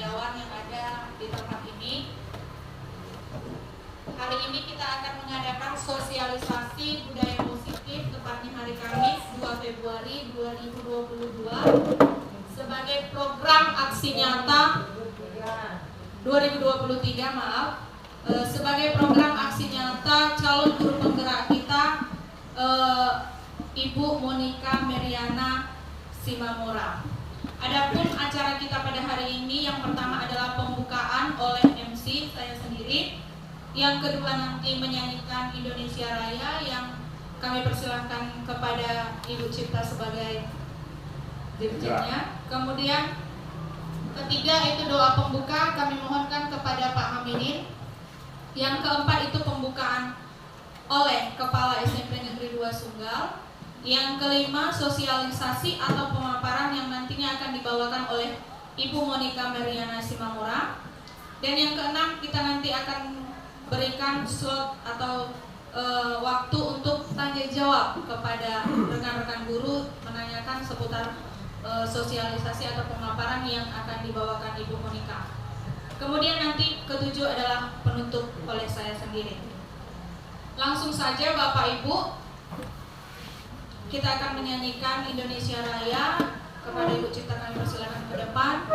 karyawan yang ada di tempat ini. Hari ini kita akan mengadakan sosialisasi budaya positif, tepatnya hari Kamis 2 Februari 2022 sebagai program aksi nyata 2023 sebagai program aksi nyata calon guru penggerak kita Ibu Monica Meriana Simamora. Adapun acara kita pada hari ini yang pertama adalah pembukaan oleh MC saya sendiri, yang kedua nanti menyanyikan Indonesia Raya yang kami persilahkan kepada Ibu Cipta sebagai dirjennya. Kemudian ketiga itu doa pembuka, kami mohonkan kepada Pak Hamidin. Yang keempat itu pembukaan oleh Kepala SMP Negeri 2 Sunggal. Yang kelima sosialisasi atau pemaparan yang nantinya akan dibawakan oleh Ibu Monica Meriana Simamora. Dan yang keenam kita nanti akan berikan slot atau waktu untuk tanya jawab kepada rekan-rekan guru menanyakan seputar sosialisasi atau pemaparan yang akan dibawakan Ibu Monica. Kemudian nanti ketujuh adalah penutup oleh saya sendiri. Langsung saja Bapak Ibu, kita akan menyanyikan Indonesia Raya. Kepada Ibu Cipta kami persilakan ke depan.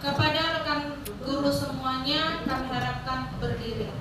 Kepada rekan guru semuanya kami harapkan berdiri.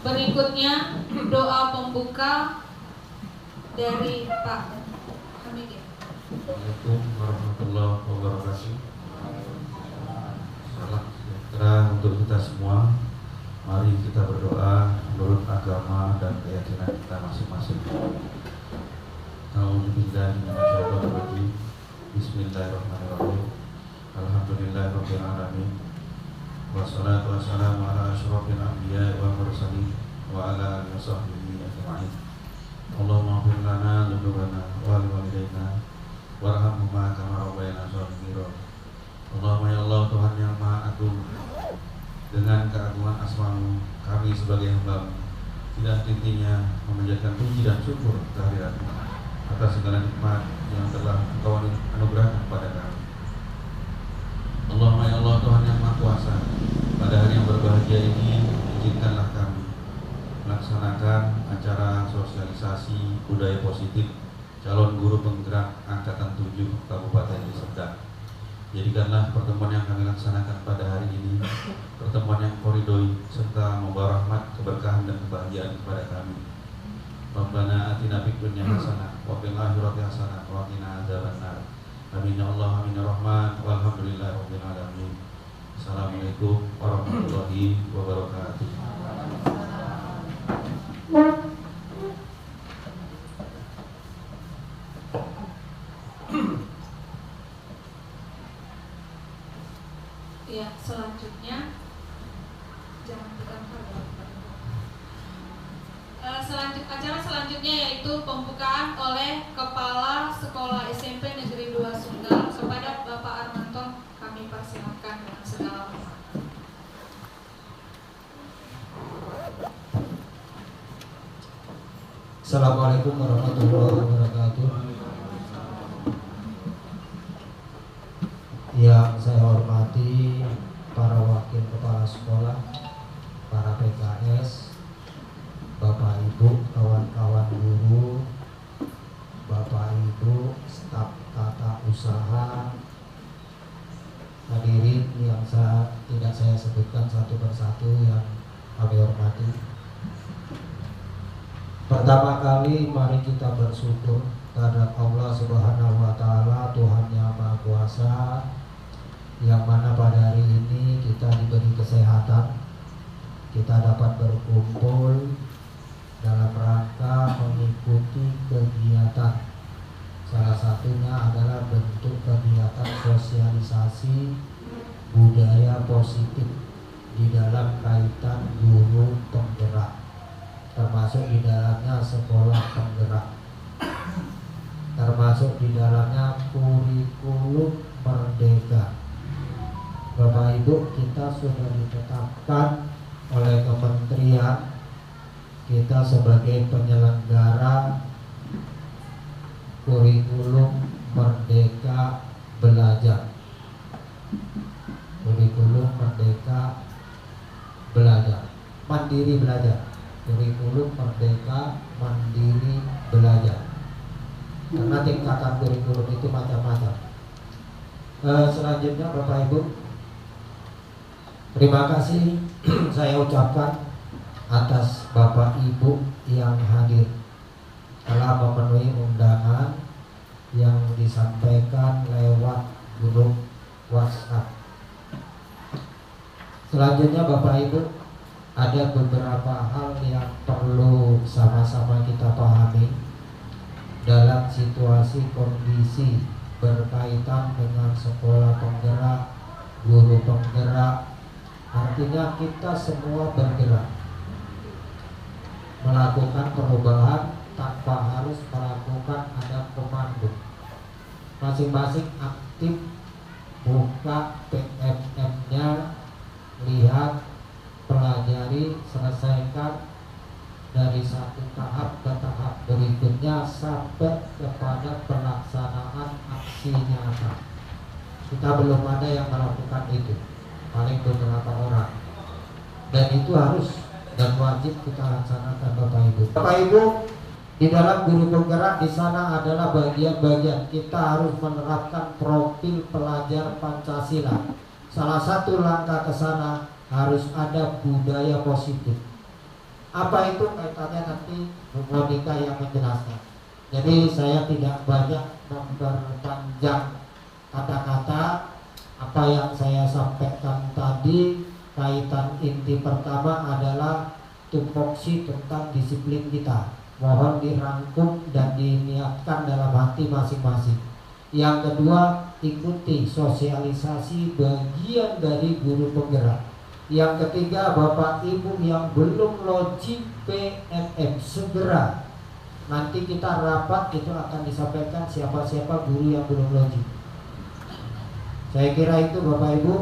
Berikutnya doa pembuka dari Pak Hamidin. Assalamualaikum warahmatullahi wabarakatuh. Salam sejahtera untuk kita semua. Mari kita berdoa menurut agama dan keyakinan kita masing-masing. A'udzubillahi. Bismillahirrahmanirrahim. Alhamdulillahirabbil alamin. Wassalatu wassalamu ala asyrofil anbiya wa mursalin wa ala alihi washabbihi ajma'in. Allahumma ighfir lana dzunubana wa liwalidayna warhamhuma kama rabbayana shaghira. Allahumma ya Allah Tuhan yang Maha Agung, dengan keagungan asma-Mu kami sebagai hamba-Mu tidak henti-hentinya memanjatkan puji dan syukur kehadirat-Mu atas segala nikmat yang telah Engkau anugerahkan kepada kami. Allahumma ya Allah Tuhan yang Maha Kuasa, pada hari yang berbahagia ini izinkanlah kami melaksanakan acara sosialisasi budaya positif calon guru penggerak angkatan 7 Kabupaten Deli Serdang. Jadikanlah pertemuan yang kami laksanakan pada hari ini pertemuan yang koridoi serta membawa rahmat, keberkahan dan kebahagiaan kepada kami. Rabbana atina fid dunya hasanah wa fil akhirati hasanah wa qina adzabannar. Amin ya Allah, amin ya Rahman. Walhamdulillahirabbil alamin. Assalamualaikum warahmatullahi wabarakatuh. Ya, selanjutnya jangan tekan acara selanjutnya yaitu pembukaan oleh Kepala Sekolah SMP Negeri 2 Sunggal. Kepada Bapak Armanto kami persilakan dengan segala hormat. Assalamualaikum warahmatullahi wabarakatuh. Yang saya hormati para wakil kepala sekolah, para PKS, Bapak Ibu, kawan-kawan guru, Bapak Ibu, staf tata usaha, hadirin yang tidak saya sebutkan satu persatu yang kami hormati. Pertama kali mari kita bersyukur terhadap Allah Subhanahu wa taala, Tuhan yang Maha Kuasa, yang mana pada hari ini kita diberi kesehatan, kita dapat berkumpul dalam rangka mengikuti kegiatan. Salah satunya adalah bentuk kegiatan sosialisasi budaya positif di dalam kaitan guru penggerak, termasuk di dalamnya sekolah penggerak, termasuk di dalamnya kurikulum merdeka. Bapak Ibu, kita sudah ditetapkan oleh kementerian kita sebagai penyelenggara kurikulum merdeka belajar. Kurikulum merdeka belajar, mandiri belajar. Kurikulum merdeka mandiri belajar. Karena tingkatan kurikulum itu macam-macam. Selanjutnya Bapak Ibu, terima kasih saya ucapkan atas Bapak Ibu yang hadir telah memenuhi undangan yang disampaikan lewat grup WhatsApp. Selanjutnya Bapak Ibu, ada beberapa hal yang perlu sama-sama kita pahami dalam situasi kondisi berkaitan dengan sekolah penggerak, guru penggerak. Artinya kita semua bergerak melakukan perubahan tanpa harus melakukan ada komando. Masing-masing aktif buka PMM-nya, lihat, pelajari, selesaikan dari satu tahap ke tahap berikutnya sampai kepada pelaksanaan aksi nyata. Kita belum ada yang melakukan itu, paling beberapa orang, dan itu harus dan wajib kita laksanakan Bapak Ibu. Bapak Ibu, di dalam guru penggerak di sana adalah bagian-bagian kita harus menerapkan profil pelajar Pancasila. Salah satu langkah ke sana harus ada budaya positif. Apa itu kaitannya nanti Bu Monika yang menjelaskan. Jadi saya tidak banyak memperpanjang kata-kata. Apa yang saya sampaikan tadi, kaitan inti pertama adalah tupoksi tentang disiplin kita. Mohon dirangkum dan diniatkan dalam hati masing-masing. Yang kedua, ikuti sosialisasi bagian dari guru penggerak. Yang ketiga, Bapak Ibu yang belum login PMM, segera. Nanti kita rapat itu akan disampaikan siapa-siapa guru yang belum login. Saya kira itu Bapak Ibu,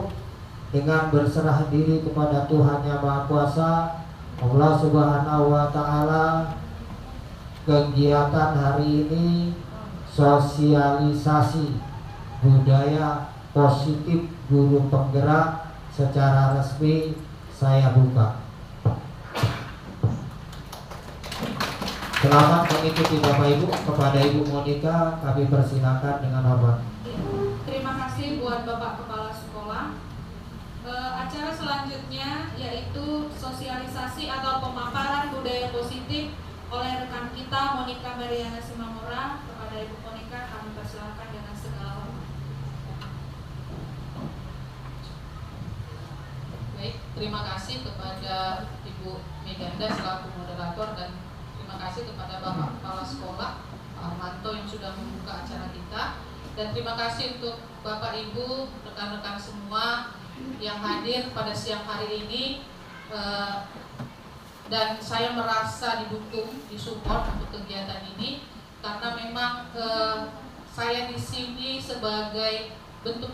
dengan berserah diri kepada Tuhan Yang Maha Kuasa, Allah Subhanahu wa taala, kegiatan hari ini sosialisasi budaya positif guru penggerak secara resmi saya buka. Selamat mengikuti Bapak Ibu. Kepada Ibu Monika kami persilakan dengan hormat. Terima kasih buat Bapak Kepala Sekolah. Acara selanjutnya yaitu sosialisasi atau pemaparan budaya positif oleh rekan kita Monica Meriana Simamora. Kepada Ibu Monica kami persilakan dengan segala hormat. Baik, terima kasih kepada Ibu Meganda selaku moderator, dan terima kasih kepada Bapak Kepala Sekolah Pak Armanto yang sudah membuka acara kita, dan terima kasih untuk Bapak Ibu, rekan-rekan semua yang hadir pada siang hari ini. Dan saya merasa didukung, disupport untuk kegiatan ini karena memang saya di sini sebagai bentuk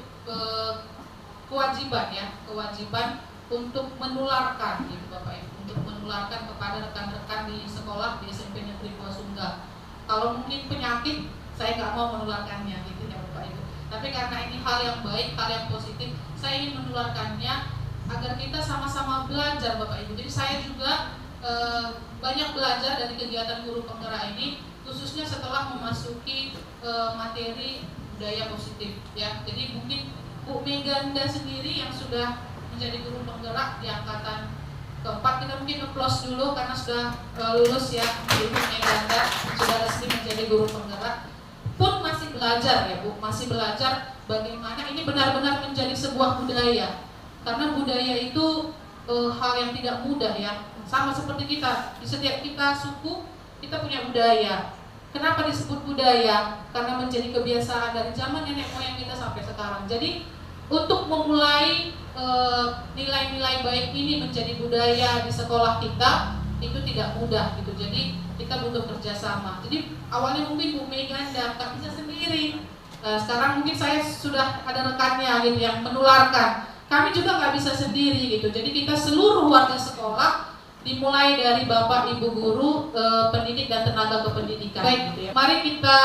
kewajiban untuk menularkan gitu Bapak Ibu, untuk menularkan kepada rekan-rekan di sekolah di SMP Negeri Buasunggal. Kalau mungkin penyakit saya nggak mau menularkannya gitu ya Bapak Ibu. Tapi karena ini hal yang baik, hal yang positif, saya ingin menularkannya agar kita sama-sama belajar Bapak Ibu. Jadi saya juga banyak belajar dari kegiatan guru penggerak ini, khususnya setelah memasuki materi budaya positif ya. Jadi mungkin Bu Meganda sendiri yang sudah menjadi guru penggerak di angkatan keempat, kita mungkin applause dulu karena sudah lulus ya. Bu Meganda sudah resmi menjadi guru penggerak, pun masih belajar ya Bu, masih belajar bagaimana ini benar-benar menjadi sebuah budaya, karena budaya itu hal yang tidak mudah ya. Sama seperti kita, di setiap kita suku kita punya budaya. Kenapa disebut budaya? Karena menjadi kebiasaan dari zaman nenek moyang kita sampai sekarang. Jadi untuk memulai nilai-nilai baik ini menjadi budaya di sekolah kita itu tidak mudah gitu. Jadi kita butuh kerjasama. Jadi awalnya mungkin Bu Meganda nggak bisa sendiri. Sekarang mungkin saya sudah ada rekannya gitu yang menularkan. Kami juga nggak bisa sendiri gitu. Jadi kita seluruh warga sekolah, dimulai dari Bapak Ibu guru, pendidik dan tenaga kependidikan. Baik, gitu ya. Mari kita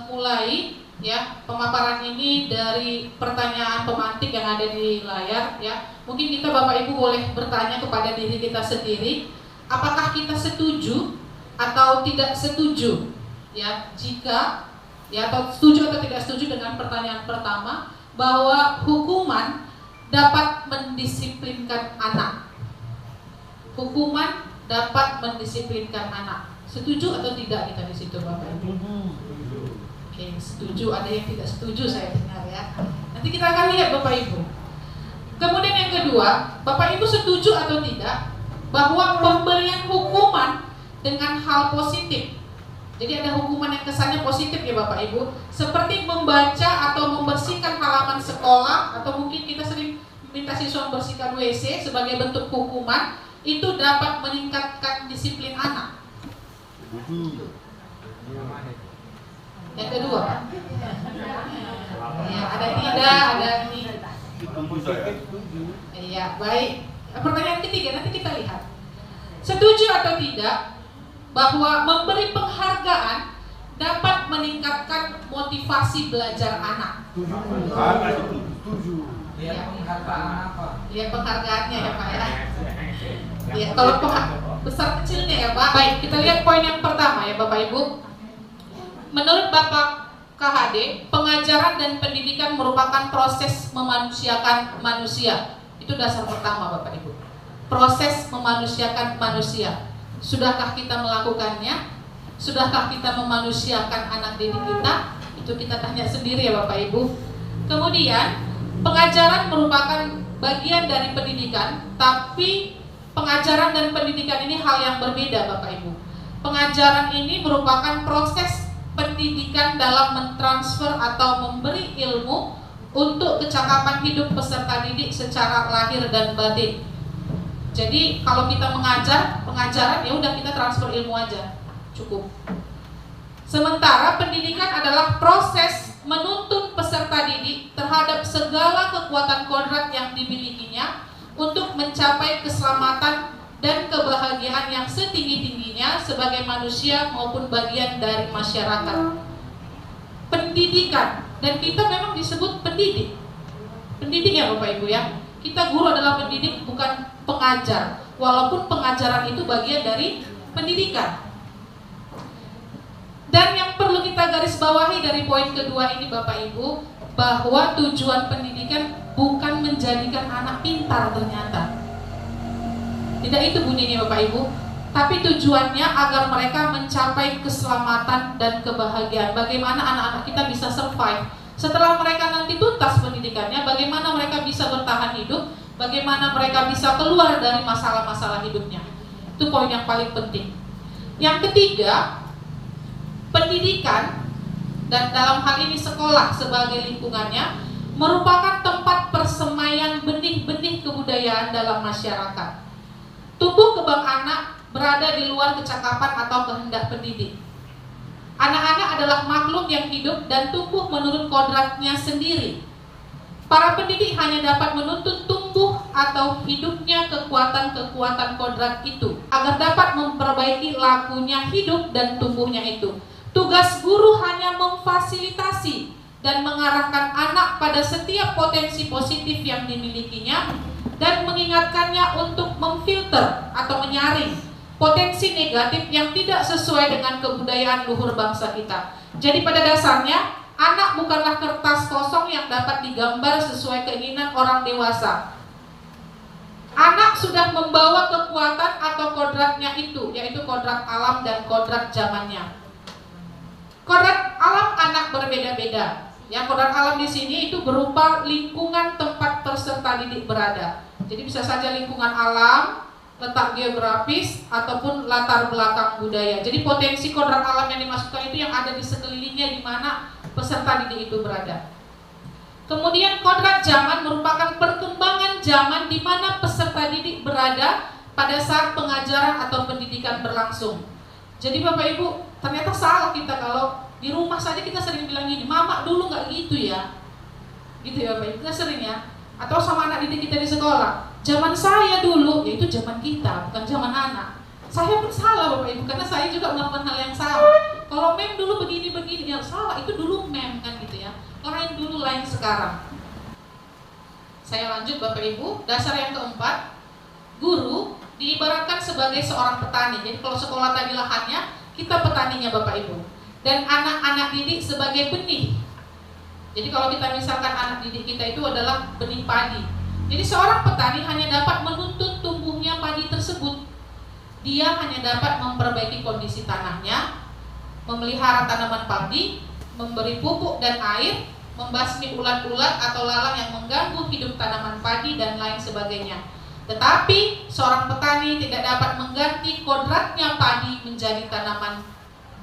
mulai ya pemaparan ini dari pertanyaan pemantik yang ada di layar ya. Mungkin kita Bapak Ibu boleh bertanya kepada diri kita sendiri, apakah kita setuju atau tidak setuju ya, jika ya atau setuju atau tidak setuju dengan pertanyaan pertama bahwa hukuman dapat mendisiplinkan anak. Hukuman dapat mendisiplinkan anak. Setuju atau tidak kita di situ Bapak Ibu? Oke, setuju. Ada yang tidak setuju saya dengar ya. Nanti kita akan lihat Bapak Ibu. Kemudian yang kedua, Bapak Ibu setuju atau tidak bahwa pemberian hukuman dengan hal positif. Jadi ada hukuman yang kesannya positif ya Bapak Ibu, seperti membaca atau membersihkan halaman sekolah, atau mungkin kita sering minta siswa membersihkan WC sebagai bentuk hukuman, itu dapat meningkatkan disiplin anak. Yang kedua Pak? Ya, ada tidak, ada ini. Iya, baik. Pertanyaan ketiga nanti kita lihat. Setuju atau tidak bahwa memberi penghargaan dapat meningkatkan motivasi belajar anak? Setuju. Ya, Penghargaan apa? ya penghargaannya ya Pak ya. Ya, kalau besar kecilnya ya Pak. Baik, kita lihat poin yang pertama ya Bapak Ibu. Menurut Bapak KHD, pengajaran dan pendidikan merupakan proses memanusiakan manusia. Itu dasar pertama Bapak Ibu. Proses memanusiakan manusia. Sudahkah kita melakukannya? Sudahkah kita memanusiakan anak didik kita? Itu kita tanya sendiri ya Bapak Ibu. Kemudian, pengajaran merupakan bagian dari pendidikan, tapi pengajaran dan pendidikan ini hal yang berbeda Bapak Ibu. Pengajaran ini merupakan proses pendidikan dalam mentransfer atau memberi ilmu untuk kecakapan hidup peserta didik secara lahir dan batin. Jadi kalau kita mengajar, pengajaran ya udah kita transfer ilmu aja, cukup. Sementara pendidikan adalah proses menuntun peserta didik terhadap segala kekuatan kodrat yang dimilikinya untuk mencapai keselamatan dan kebahagiaan yang setinggi-tingginya sebagai manusia maupun bagian dari masyarakat. Pendidikan, dan kita memang disebut pendidik. Pendidik ya Bapak Ibu ya. Kita guru adalah pendidik, bukan pengajar. Walaupun pengajaran itu bagian dari pendidikan. Dan yang perlu kita garis bawahi dari poin kedua ini Bapak Ibu, bahwa tujuan pendidikan bukan menjadikan anak pintar ternyata. Tidak itu bunyinya Bapak Ibu. tapi tujuannya agar mereka mencapai keselamatan dan kebahagiaan. Bagaimana anak-anak kita bisa survive setelah mereka nanti tuntas pendidikannya, bagaimana mereka bisa bertahan hidup, bagaimana mereka bisa keluar dari masalah-masalah hidupnya. Itu poin yang paling penting. Yang ketiga, pendidikan, dan dalam hal ini sekolah sebagai lingkungannya, merupakan tempat persemaian benih-benih kebudayaan dalam masyarakat. Tumbuh kembang anak berada di luar kecakapan atau kehendak pendidik. Anak-anak adalah makhluk yang hidup dan tumbuh menurut kodratnya sendiri. Para pendidik hanya dapat menuntun tumbuh atau hidupnya kekuatan-kekuatan kodrat itu agar dapat memperbaiki lakunya hidup dan tumbuhnya itu. Tugas guru hanya memfasilitasi dan mengarahkan anak pada setiap potensi positif yang dimilikinya dan mengingatkannya untuk memfilter atau menyaring potensi negatif yang tidak sesuai dengan kebudayaan luhur bangsa kita. Jadi pada dasarnya, anak bukanlah kertas kosong yang dapat digambar sesuai keinginan orang dewasa. Anak sudah membawa kekuatan atau kodratnya itu, yaitu kodrat alam dan kodrat zamannya. Kodrat alam anak berbeda-beda. Yang kodrat alam di sini itu berupa lingkungan tempat peserta didik berada. Jadi bisa saja lingkungan alam, letak geografis, ataupun latar belakang budaya. Jadi potensi kodrat alam yang dimasukkan itu yang ada di sekelilingnya di mana peserta didik itu berada. Kemudian kodrat zaman merupakan perkembangan zaman di mana peserta didik berada pada saat pengajaran atau pendidikan berlangsung. Jadi Bapak Ibu, ternyata salah kita kalau di rumah saja kita sering bilang gini, mama dulu nggak gitu ya. Gitu ya Bapak Ibu, kita sering ya. Atau sama anak didik kita di sekolah, zaman saya dulu, yaitu zaman kita, bukan zaman anak. Saya pun salah Bapak Ibu, karena saya juga melakukan hal yang sama. Kalau mem dulu begini-begini, ya salah, itu dulu mem kan gitu ya. Lain dulu, lain sekarang. Saya lanjut Bapak Ibu, dasar yang keempat, guru diibaratkan sebagai seorang petani. Jadi kalau sekolah tadi lahannya, kita petaninya Bapak Ibu. Dan anak-anak didik sebagai benih. Jadi kalau kita misalkan anak didik kita itu adalah benih padi. Jadi seorang petani hanya dapat menuntun tumbuhnya padi tersebut. Dia hanya dapat memperbaiki kondisi tanahnya, memelihara tanaman padi, memberi pupuk dan air, membasmi ulat-ulat atau lalang yang mengganggu hidup tanaman padi dan lain sebagainya. Tetapi seorang petani tidak dapat mengganti kodratnya padi menjadi tanaman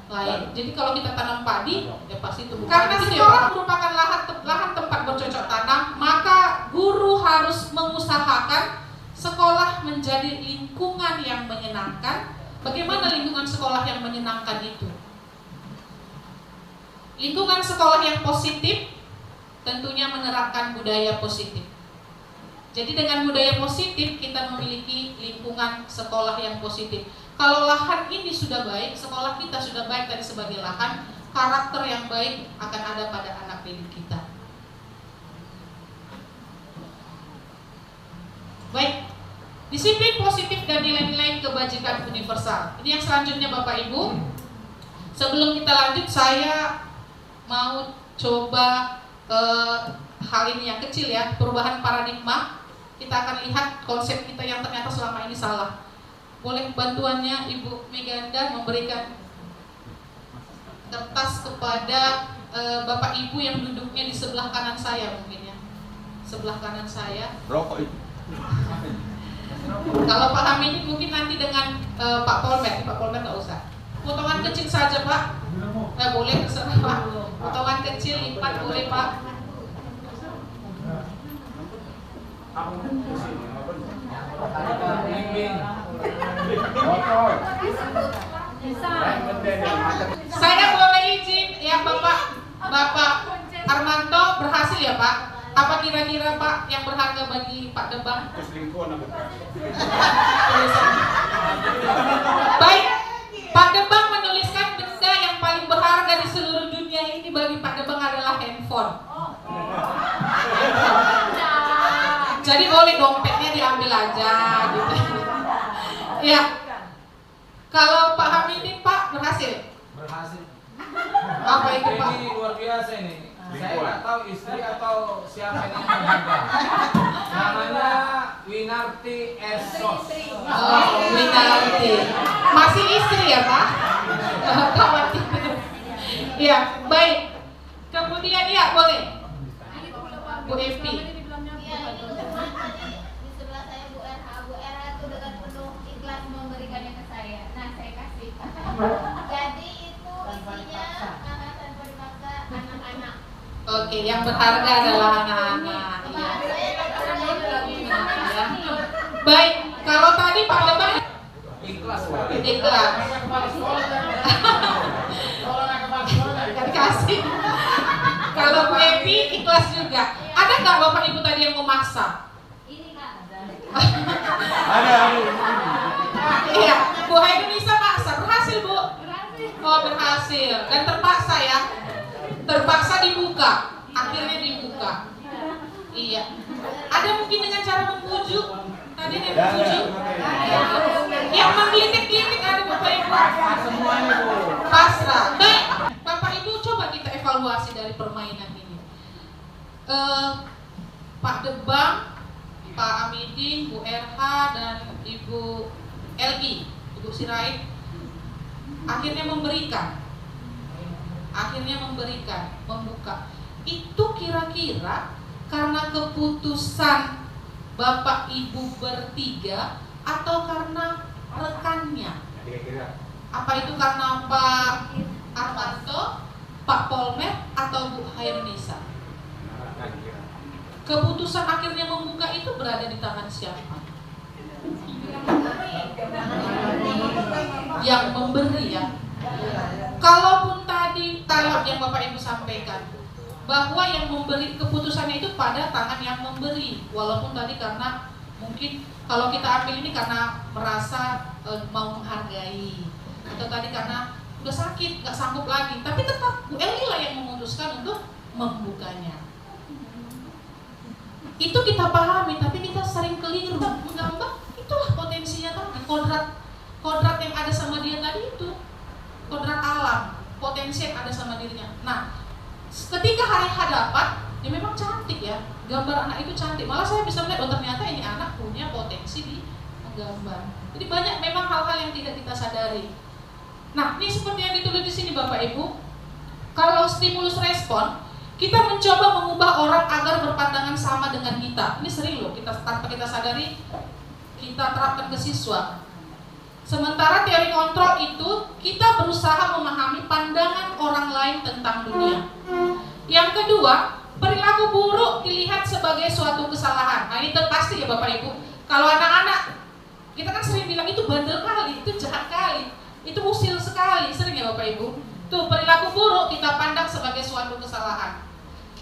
lain. Jadi kalau kita tanam padi, ya pasti tumbuh. Karena sekolah merupakan lahan tempat bercocok tanam, maka guru harus mengusahakan sekolah menjadi lingkungan yang menyenangkan. Bagaimana lingkungan sekolah yang menyenangkan itu? Lingkungan sekolah yang positif tentunya menerapkan budaya positif. Jadi dengan budaya positif kita memiliki lingkungan sekolah yang positif. Kalau lahan ini sudah baik, sekolah kita sudah baik tadi sebagai lahan, karakter yang baik akan ada pada anak didik kita. Baik, disiplin positif dan nilai-nilai kebajikan universal. Ini yang selanjutnya Bapak Ibu. Sebelum kita lanjut, saya mau coba hal ini yang kecil ya, perubahan paradigma. Kita akan lihat konsep kita yang ternyata selama ini salah. Boleh bantuannya Ibu Meganda memberikan kertas kepada Bapak Ibu yang duduknya di sebelah kanan saya mungkin ya. Sebelah kanan saya. Rokok itu. Kalau Pak Hamid mungkin nanti dengan Pak Polmer nggak usah. Potongan kecil saja Pak. Boleh terserah Pak. Potongan kecil 4 boleh Pak. Saya boleh izin ya Bapak Armanto berhasil ya Pak. Apa kira-kira Pak yang berharga bagi Pak Debang? Baik, Pak Debang menuliskan benda yang paling berharga di seluruh dunia ini bagi Pak Debang adalah handphone. Jadi boleh dompetnya diambil aja gitu. Ya. Kalau Pak Hamidin Pak berhasil? Berhasil. Apa itu Pak? Ini luar biasa ini. Saya nggak tahu istri atau siapa yang menjaga. Namanya Winarti Esos. Oh, Winarti. Masih istri ya Pak? Khawatir. Ya, baik. Kemudian ya boleh. Bu Evi. Iya, ini teman di sebelah saya Bu RH. Bu RH itu dengan penuh ikhlas memberikannya ke saya. Nah, saya kasih. Jadi itu isinya tanpa dipaksa anak-anak. Oke, yang berharga adalah anak-anak. Iya. Ya. Baik, kalau tadi Pak Lebang Ikhlas. ikhlas. Kasih. Kalau Bu Evi ikhlas juga. Ada nggak Bapak Ibu tadi yang memaksa? Ini Kak. Ada. Iya, Bu Hairunisa maksa. Berhasil Bu? Oh berhasil. Dan terpaksa ya? Terpaksa dibuka. Akhirnya dibuka. Iya. Ada mungkin dengan cara membujuk. Tadi dia membujuk. Yang menggelitik-gelitik ada Bapak Ibu. Semuanya Bu. Pasrah. Baik, Bapak Ibu coba kita evaluasi dari permainan ini. Pak Debang, Pak Amidin, Bu RH dan Ibu LI, Ibu Sirait akhirnya memberikan, membuka. Itu kira-kira karena keputusan Bapak Ibu bertiga atau karena rekannya? Apa itu karena Pak Armanto, Pak Polmer atau Bu Hairunisa? Keputusan akhirnya membuka itu berada di tangan siapa? Yang memberi ya. Kalaupun tadi kalau yang Bapak Ibu sampaikan bahwa yang memberi keputusannya itu pada tangan yang memberi, walaupun tadi karena mungkin kalau kita ambil ini karena merasa mau menghargai, atau tadi karena udah sakit nggak sanggup lagi, tapi tetap Bu Eli lah yang memutuskan untuk membukanya. Itu kita pahami, tapi kita sering keliru menggambar. Itulah potensinya tadi, kodrat yang ada sama dia tadi itu, kodrat alam, potensi yang ada sama dirinya. Nah, ketika hari hadapan, ya memang cantik ya, gambar anak itu cantik. Malah saya bisa melihat, oh ternyata ini anak punya potensi di menggambar. Jadi banyak memang hal-hal yang tidak kita sadari. Nah, ini seperti yang ditulis di sini Bapak Ibu. Kalau stimulus respon, kita mencoba mengubah orang agar berpandangan sama dengan kita. Ini sering loh, kita tanpa kita sadari kita terapkan ke siswa. Sementara teori kontrol itu kita berusaha memahami pandangan orang lain tentang dunia. Yang kedua, perilaku buruk dilihat sebagai suatu kesalahan. Nah ini pasti ya Bapak Ibu. Kalau anak-anak, kita kan sering bilang itu bandel kali, itu jahat kali, itu usil sekali, sering ya Bapak Ibu. Tuh perilaku buruk kita pandang sebagai suatu kesalahan.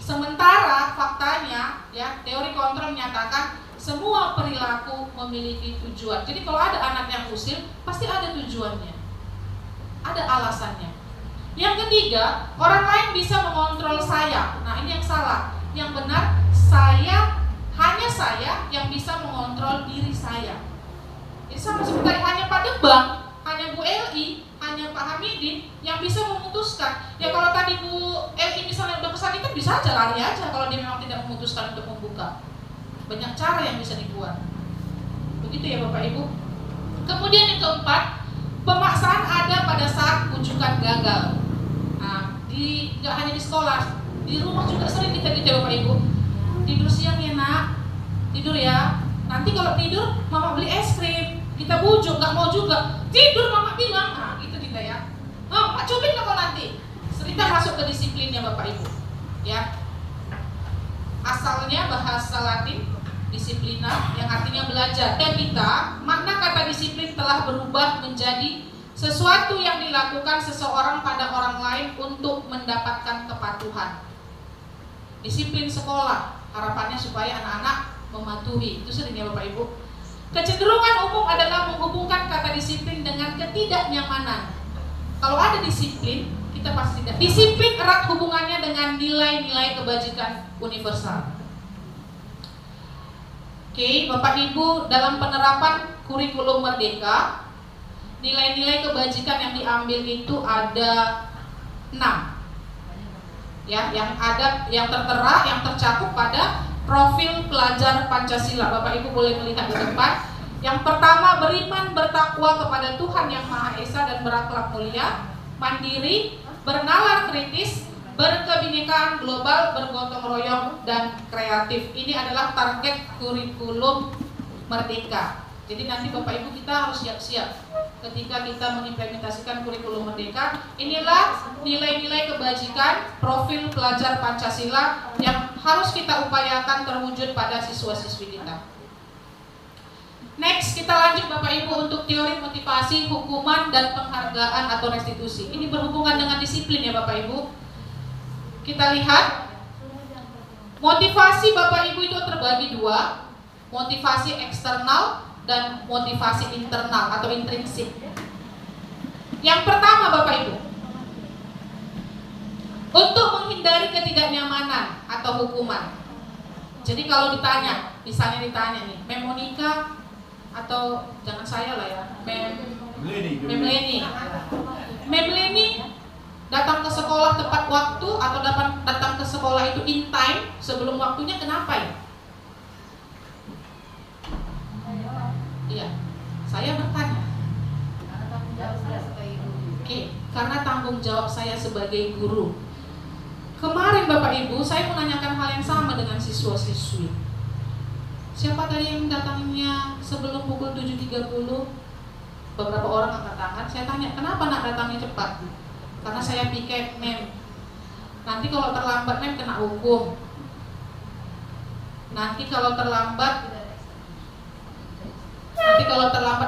Sementara faktanya ya teori kontrol menyatakan semua perilaku memiliki tujuan. Jadi kalau ada anak yang usil pasti ada tujuannya, ada alasannya. Yang ketiga, orang lain bisa mengontrol saya. Nah ini yang salah. Yang benar, hanya saya yang bisa mengontrol diri saya. Jadi sama seperti hanya Pak Debang, hanya Bu Eli, hanya Pak Hamidin yang bisa memutuskan. Ya kalau tadi Bu Eli misalnya udah kesakitan bisa aja lari aja kalau dia memang tidak memutuskan untuk membuka. Banyak cara yang bisa dibuat. Begitu ya Bapak Ibu. Kemudian yang keempat, pemaksaan ada pada saat ujukan gagal. Nah, nggak hanya di sekolah, di rumah juga sering kita gitu ya Bapak Ibu. Tidur siang ya nak, tidur ya. Nanti kalau tidur, mama beli es krim. Kita bujuk, nggak mau juga. Tidur mama bilang, nah gitu kita ya. Oh, Pak cubit kok nanti. Cerita masuk ke disiplinnya Bapak Ibu. Ya. Asalnya bahasa Latin disiplina yang artinya belajar. Dan kita, makna kata disiplin telah berubah menjadi sesuatu yang dilakukan seseorang pada orang lain untuk mendapatkan kepatuhan. Disiplin sekolah, harapannya supaya anak-anak mematuhi. Itu sering ya Bapak Ibu. Kecenderungan umum adalah menghubungkan kata disiplin dengan ketidaknyamanan. Kalau ada disiplin, kita pasti tidak. Disiplin erat hubungannya dengan nilai-nilai kebajikan universal. Oke, Bapak Ibu, dalam penerapan kurikulum Merdeka, nilai-nilai kebajikan yang diambil itu ada 6. ya, yang tertera, yang tercakup pada profil pelajar Pancasila. Bapak Ibu boleh melihat di depan. Yang pertama, beriman bertakwa kepada Tuhan Yang Maha Esa dan berakhlak mulia, mandiri, bernalar kritis, berkebinekaan global, bergotong royong, dan kreatif. Ini adalah target kurikulum Merdeka. Jadi nanti Bapak Ibu kita harus siap-siap ketika kita mengimplementasikan kurikulum Merdeka. Inilah nilai-nilai kebajikan profil pelajar Pancasila yang harus kita upayakan terwujud pada siswa-siswi kita. Next, kita lanjut Bapak Ibu untuk teori motivasi, hukuman, dan penghargaan atau restitusi. Ini berhubungan dengan disiplin ya Bapak Ibu. Kita lihat motivasi Bapak Ibu itu terbagi dua, motivasi eksternal dan motivasi internal atau intrinsik. Yang pertama Bapak Ibu, untuk menghindari ketidaknyamanan atau hukuman. Jadi kalau ditanya, misalnya ditanya nih, Mem Monica atau jangan saya lah ya, Mem Leni datang ke sekolah tepat waktu atau datang ke sekolah itu in time sebelum waktunya, kenapa ya? Iya, saya bertanya. Karena tanggung jawab saya sebagai guru. Kemarin Bapak Ibu, saya menanyakan hal yang sama dengan siswa-siswi. Siapa tadi yang datangnya sebelum pukul 7.30? Beberapa orang angkat tangan. Saya tanya, kenapa nak datangnya cepat? Karena saya piket, Mem. Nanti kalau terlambat Mem kena hukum. Nanti kalau terlambat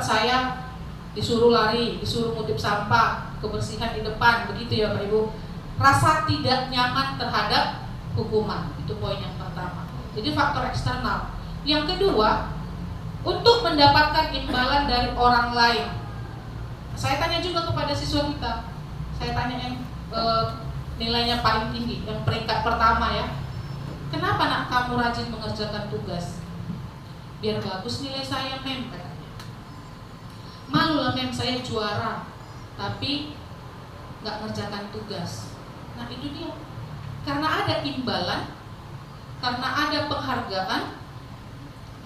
saya disuruh lari, disuruh ngutip sampah, kebersihan di depan, begitu ya Bapak Ibu. Rasa tidak nyaman terhadap hukuman, itu poin yang pertama. Jadi faktor eksternal. Yang kedua, untuk mendapatkan imbalan dari orang lain. Saya tanya juga kepada siswa kita. Saya tanya yang nilainya paling tinggi, yang peringkat pertama ya. Kenapa nak kamu rajin mengerjakan tugas? Biar bagus nilai saya, Mem, katanya. Malu lah Mem, saya juara, tapi nggak ngerjakan tugas. Nah itu dia. Karena ada imbalan, karena ada penghargaan,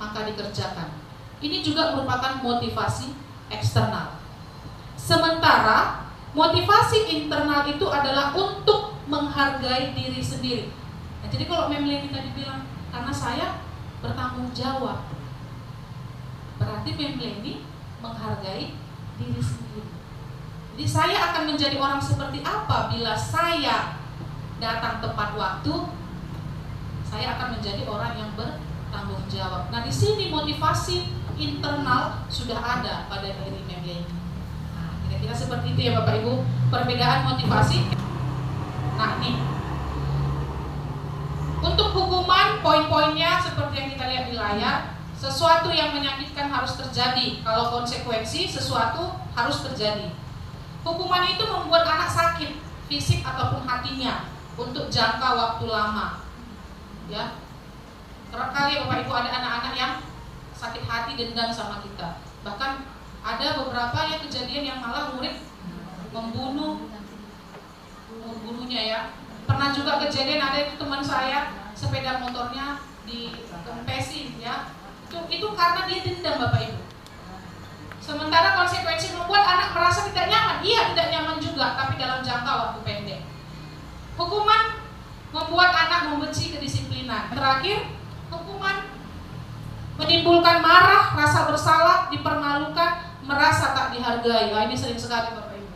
maka dikerjakan. Ini juga merupakan motivasi eksternal. Sementara motivasi internal itu adalah untuk menghargai diri sendiri. Nah, jadi kalau Mem Leni tadi bilang, karena saya bertanggung jawab, berarti Mem Leni menghargai diri sendiri. Jadi saya akan menjadi orang seperti apa bila saya datang tepat waktu? Saya akan menjadi orang yang bertanggung jawab. Nah, di sini motivasi internal sudah ada pada diri Mem Leni. Nah, kira-kira seperti itu ya Bapak Ibu, perbedaan motivasi. Nah, nih. Untuk hukuman, poin-poinnya seperti yang kita lihat di layar. Sesuatu yang menyakitkan harus terjadi. Kalau konsekuensi, sesuatu harus terjadi. Hukuman itu membuat anak sakit, fisik ataupun hatinya, untuk jangka waktu lama. Ya, kerap kali Bapak Ibu ada anak-anak yang sakit hati, dendam sama kita. Bahkan ada beberapa yang kejadian yang malah murid membunuhnya ya. Pernah juga kejadian ada itu teman saya, sepeda motornya dikempesin ya. Itu karena dia dendam Bapak Ibu. Sementara konsekuensi membuat anak merasa tidak nyaman. Iya, tidak nyaman juga, tapi dalam jangka waktu pendek. Hukuman membuat anak membenci kedisiplinan. Terakhir, hukuman menimbulkan marah, rasa bersalah, dipermalukan, merasa tak dihargai. Nah, ini sering sekali Bapak Ibu.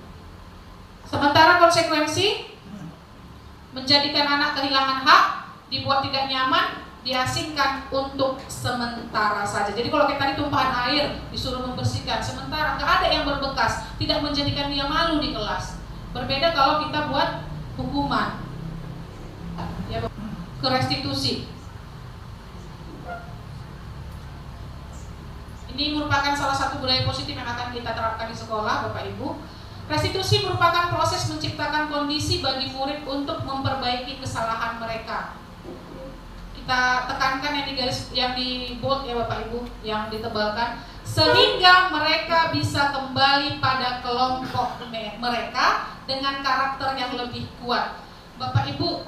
Sementara konsekuensi menjadikan anak kehilangan hak, dibuat tidak nyaman, diasingkan untuk sementara saja. Jadi kalau kayak tadi tumpahan air disuruh membersihkan, sementara nggak ada yang berbekas, tidak menjadikan dia malu di kelas. Berbeda kalau kita buat hukuman, ya, ke restitusi. Ini merupakan salah satu budaya positif yang akan kita terapkan di sekolah, Bapak Ibu. Restitusi merupakan proses menciptakan kondisi bagi murid untuk memperbaiki kesalahan mereka. Kita tekankan yang di bold ya Bapak Ibu, yang ditebalkan, sehingga mereka bisa kembali pada kelompok mereka dengan karakter yang lebih kuat. Bapak Ibu,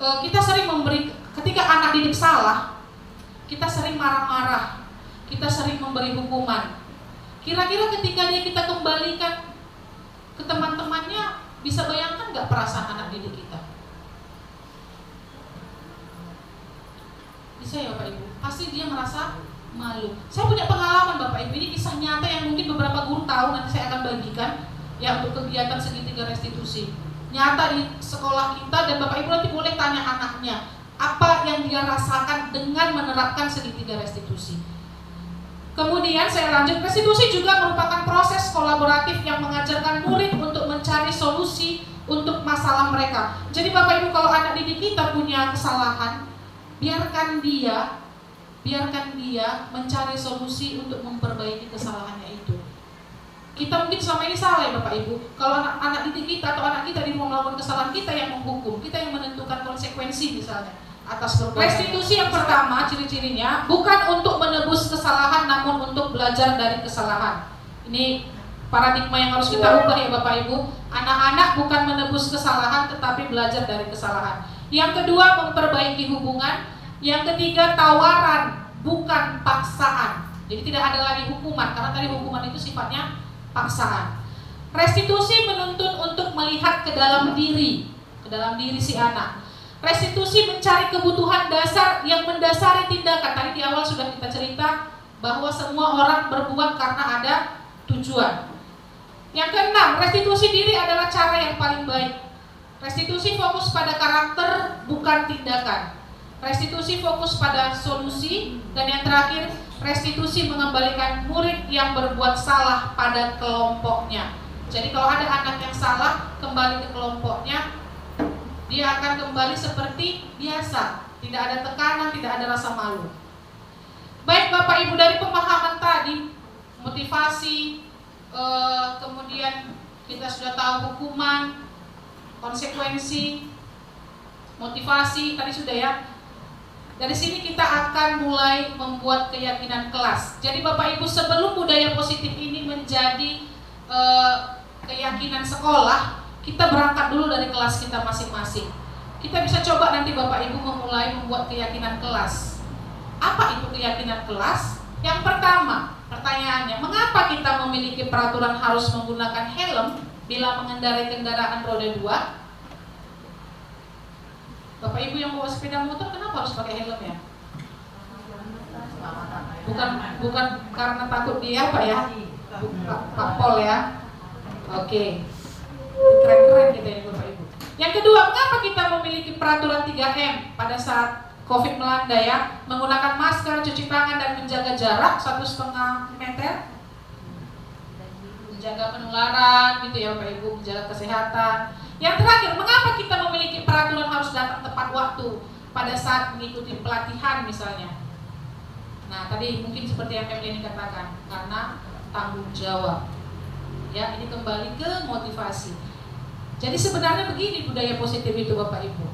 kita sering ketika anak didik salah, kita sering marah-marah, kita sering memberi hukuman. Kira-kira ketika kita kembalikan ke teman-temannya, bisa bayangkan nggak perasaan anak didik kita? Bisa ya Bapak Ibu? Pasti dia merasa malu. Saya punya pengalaman Bapak Ibu, ini kisah nyata yang mungkin beberapa guru tahu, nanti saya akan bagikan ya untuk kegiatan segitiga restitusi. Nyata di sekolah kita, dan Bapak Ibu nanti boleh tanya anaknya apa yang dia rasakan dengan menerapkan segitiga restitusi. Kemudian saya lanjut, restitusi juga merupakan proses kolaboratif yang mengajarkan murid untuk mencari solusi untuk masalah mereka. Jadi Bapak Ibu, kalau anak didik kita punya kesalahan, biarkan dia mencari solusi untuk memperbaiki kesalahannya itu. Kita mungkin selama ini salah ya Bapak Ibu. Kalau anak didik kita atau anak kita di rumah melakukan kesalahan, kita yang menghukum, kita yang menentukan konsekuensi misalnya atas perbuatan. Restitusi yang pertama ciri-cirinya bukan untuk menebus kesalahan, namun untuk belajar dari kesalahan. Ini paradigma yang harus kita ubah ya Bapak Ibu. Anak-anak bukan menebus kesalahan, tetapi belajar dari kesalahan. Yang kedua, memperbaiki hubungan. Yang ketiga, tawaran, bukan paksaan. Jadi tidak ada lagi hukuman, karena tadi hukuman itu sifatnya paksaan. Restitusi menuntut untuk melihat ke dalam diri si anak. Restitusi mencari kebutuhan dasar yang mendasari tindakan. Tadi di awal sudah kita cerita bahwa semua orang berbuat karena ada tujuan. Yang keenam, restitusi diri adalah cara yang paling baik. Restitusi fokus pada karakter, bukan tindakan. Restitusi fokus pada solusi. Dan yang terakhir, restitusi mengembalikan murid yang berbuat salah pada kelompoknya. Jadi kalau ada anak yang salah, kembali ke kelompoknya, dia akan kembali seperti biasa. Tidak ada tekanan, tidak ada rasa malu. Baik Bapak Ibu, dari pemahaman tadi, motivasi, kemudian kita sudah tahu hukuman, konsekuensi, motivasi, tadi sudah ya. Dari sini kita akan mulai membuat keyakinan kelas. Jadi Bapak Ibu, sebelum budaya positif ini menjadi keyakinan sekolah, kita berangkat dulu dari kelas kita masing-masing. Kita bisa coba nanti Bapak Ibu memulai membuat keyakinan kelas. Apa itu keyakinan kelas? Yang pertama, pertanyaannya, mengapa kita memiliki peraturan harus menggunakan helm bila mengendarai kendaraan roda 2? Bapak Ibu yang bawa sepeda motor, kenapa harus pakai helm ya? Bukan karena takut dia Pak ya? Pak Pol ya? Oke. Keren-keren kita ini Bapak Ibu. Yang kedua, mengapa kita memiliki peraturan 3M pada saat COVID melanda ya? Menggunakan masker, cuci tangan, dan menjaga jarak 1,5 meter, menjaga penularan gitu ya Bapak Ibu, menjaga kesehatan. Yang terakhir, mengapa kita memiliki peraturan harus datang tepat waktu pada saat mengikuti pelatihan misalnya? Nah tadi mungkin seperti yang Emily katakan, karena tanggung jawab. Ya, ini kembali ke motivasi. Jadi sebenarnya begini budaya positif itu Bapak Ibu.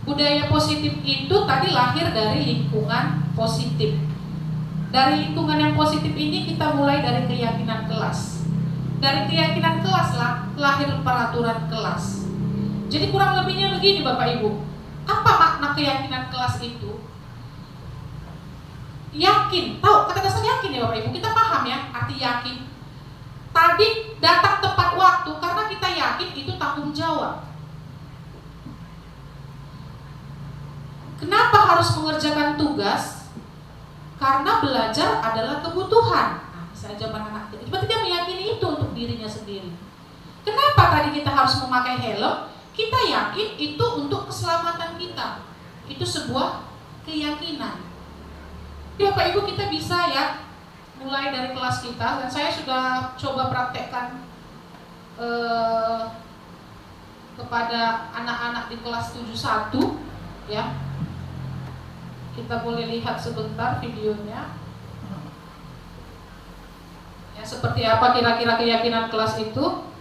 Budaya positif itu tadi lahir dari lingkungan positif. Dari lingkungan yang positif ini kita mulai dari keyakinan kelas. Dari keyakinan kelas lahir peraturan kelas. Jadi kurang lebihnya begini Bapak Ibu. Apa makna keyakinan kelas itu? Yakin, tahu kata dasar yakin ya Bapak Ibu. Kita paham ya arti yakin. Tadi datang tepat waktu karena kita yakin itu tanggung jawab. Kenapa harus mengerjakan tugas? Karena belajar adalah kebutuhan. Nah, misalnya zaman anak kecil, berarti dia meyakini itu untuk dirinya sendiri. Kenapa tadi kita harus memakai helm? Kita yakin itu untuk keselamatan kita. Itu sebuah keyakinan. Bapak Ibu, kita bisa ya mulai dari kelas kita, dan saya sudah coba praktekkan kepada anak-anak di kelas 71 ya. Kita boleh lihat sebentar videonya. Ya, seperti apa kira-kira keyakinan kelas itu?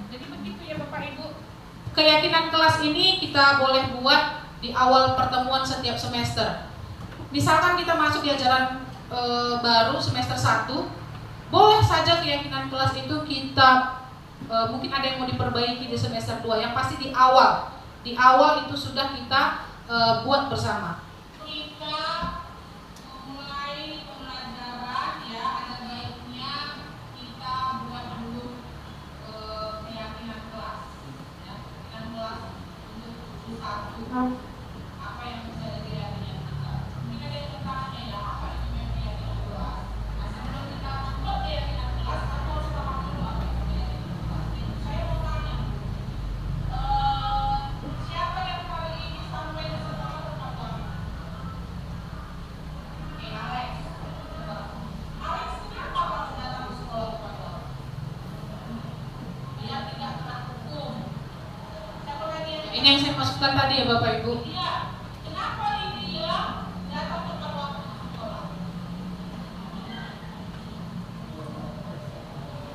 Jadi begitu ya Bapak Ibu. Keyakinan kelas ini kita boleh buat di awal pertemuan setiap semester. Misalkan kita masuk di ajaran baru semester 1, boleh saja keyakinan kelas itu kita mungkin ada yang mau diperbaiki di semester 2. Yang pasti di awal itu sudah kita buat bersama. Kita mulai pembelajaran ya, ada baiknya kita buat dulu keyakinan kelas ya, keyakinan kelas untuk satu apa yang bisa jadi keyakinan kelas. Mungkin ada yang bertanya ya, apa itu keyakinan kelas? Nah, sebelum kita buat keyakinan kelas, kita harus paham dulu apa itu keyakinan kelas. Saya mau tanya, siapa yang kali ini sampai di sekolah tepat waktu? Alex. Alex kenapa harus datang ke sekolah tepat waktu? Dia tidak kena hukum. Siapa lagi yang ini yang saya masukkan tadi ya Bapak Ibu? Iya. Kenapa dia datang tepat waktu ke sekolah?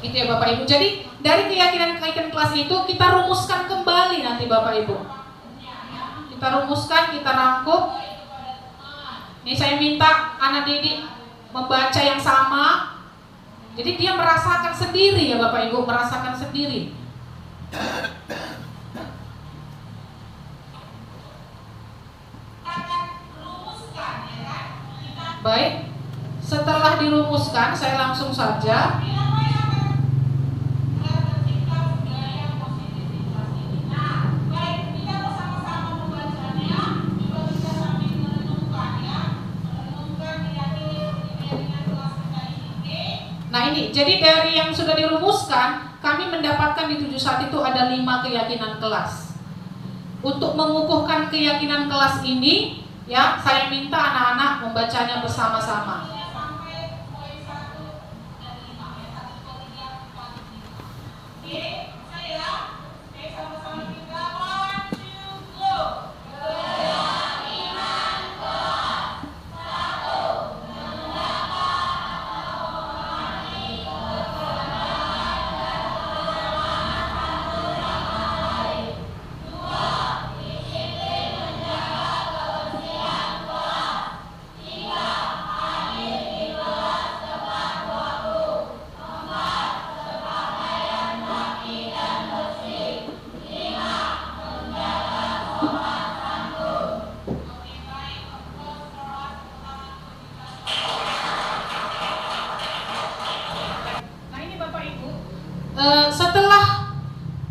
Itu ya Bapak Ibu. Jadi dari keyakinan kelas itu kita rumuskan kembali nanti Bapak Ibu. Kita rumuskan, kita rangkum. Ini saya minta anak didik membaca yang sama. Jadi dia merasakan sendiri ya Bapak Ibu, merasakan sendiri. Baik, setelah dirumuskan saya langsung saja Nah ini, jadi dari yang sudah dirumuskan, kami mendapatkan di 71 itu ada 5 keyakinan kelas. Untuk mengukuhkan keyakinan kelas ini, ya saya minta anak-anak membacanya bersama-sama.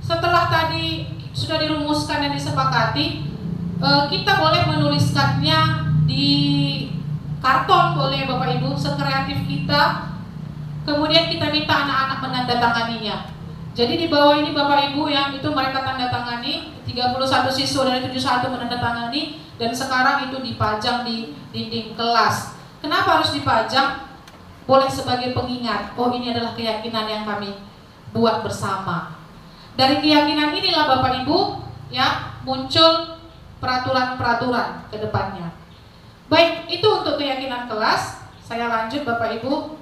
Setelah tadi sudah dirumuskan dan disepakati, kita boleh menuliskannya di karton, boleh Bapak Ibu, sekreatif kita. Kemudian kita minta anak-anak menandatanganinya. Jadi di bawah ini Bapak Ibu yang itu mereka tanda tangani, 31 siswa dari 71 menandatangani, dan sekarang itu dipajang di dinding kelas. Kenapa harus dipajang? Boleh sebagai pengingat, oh ini adalah keyakinan yang kami buat bersama. Dari keyakinan inilah Bapak Ibu ya muncul peraturan-peraturan ke depannya. Baik, itu untuk keyakinan kelas. Saya lanjut Bapak Ibu.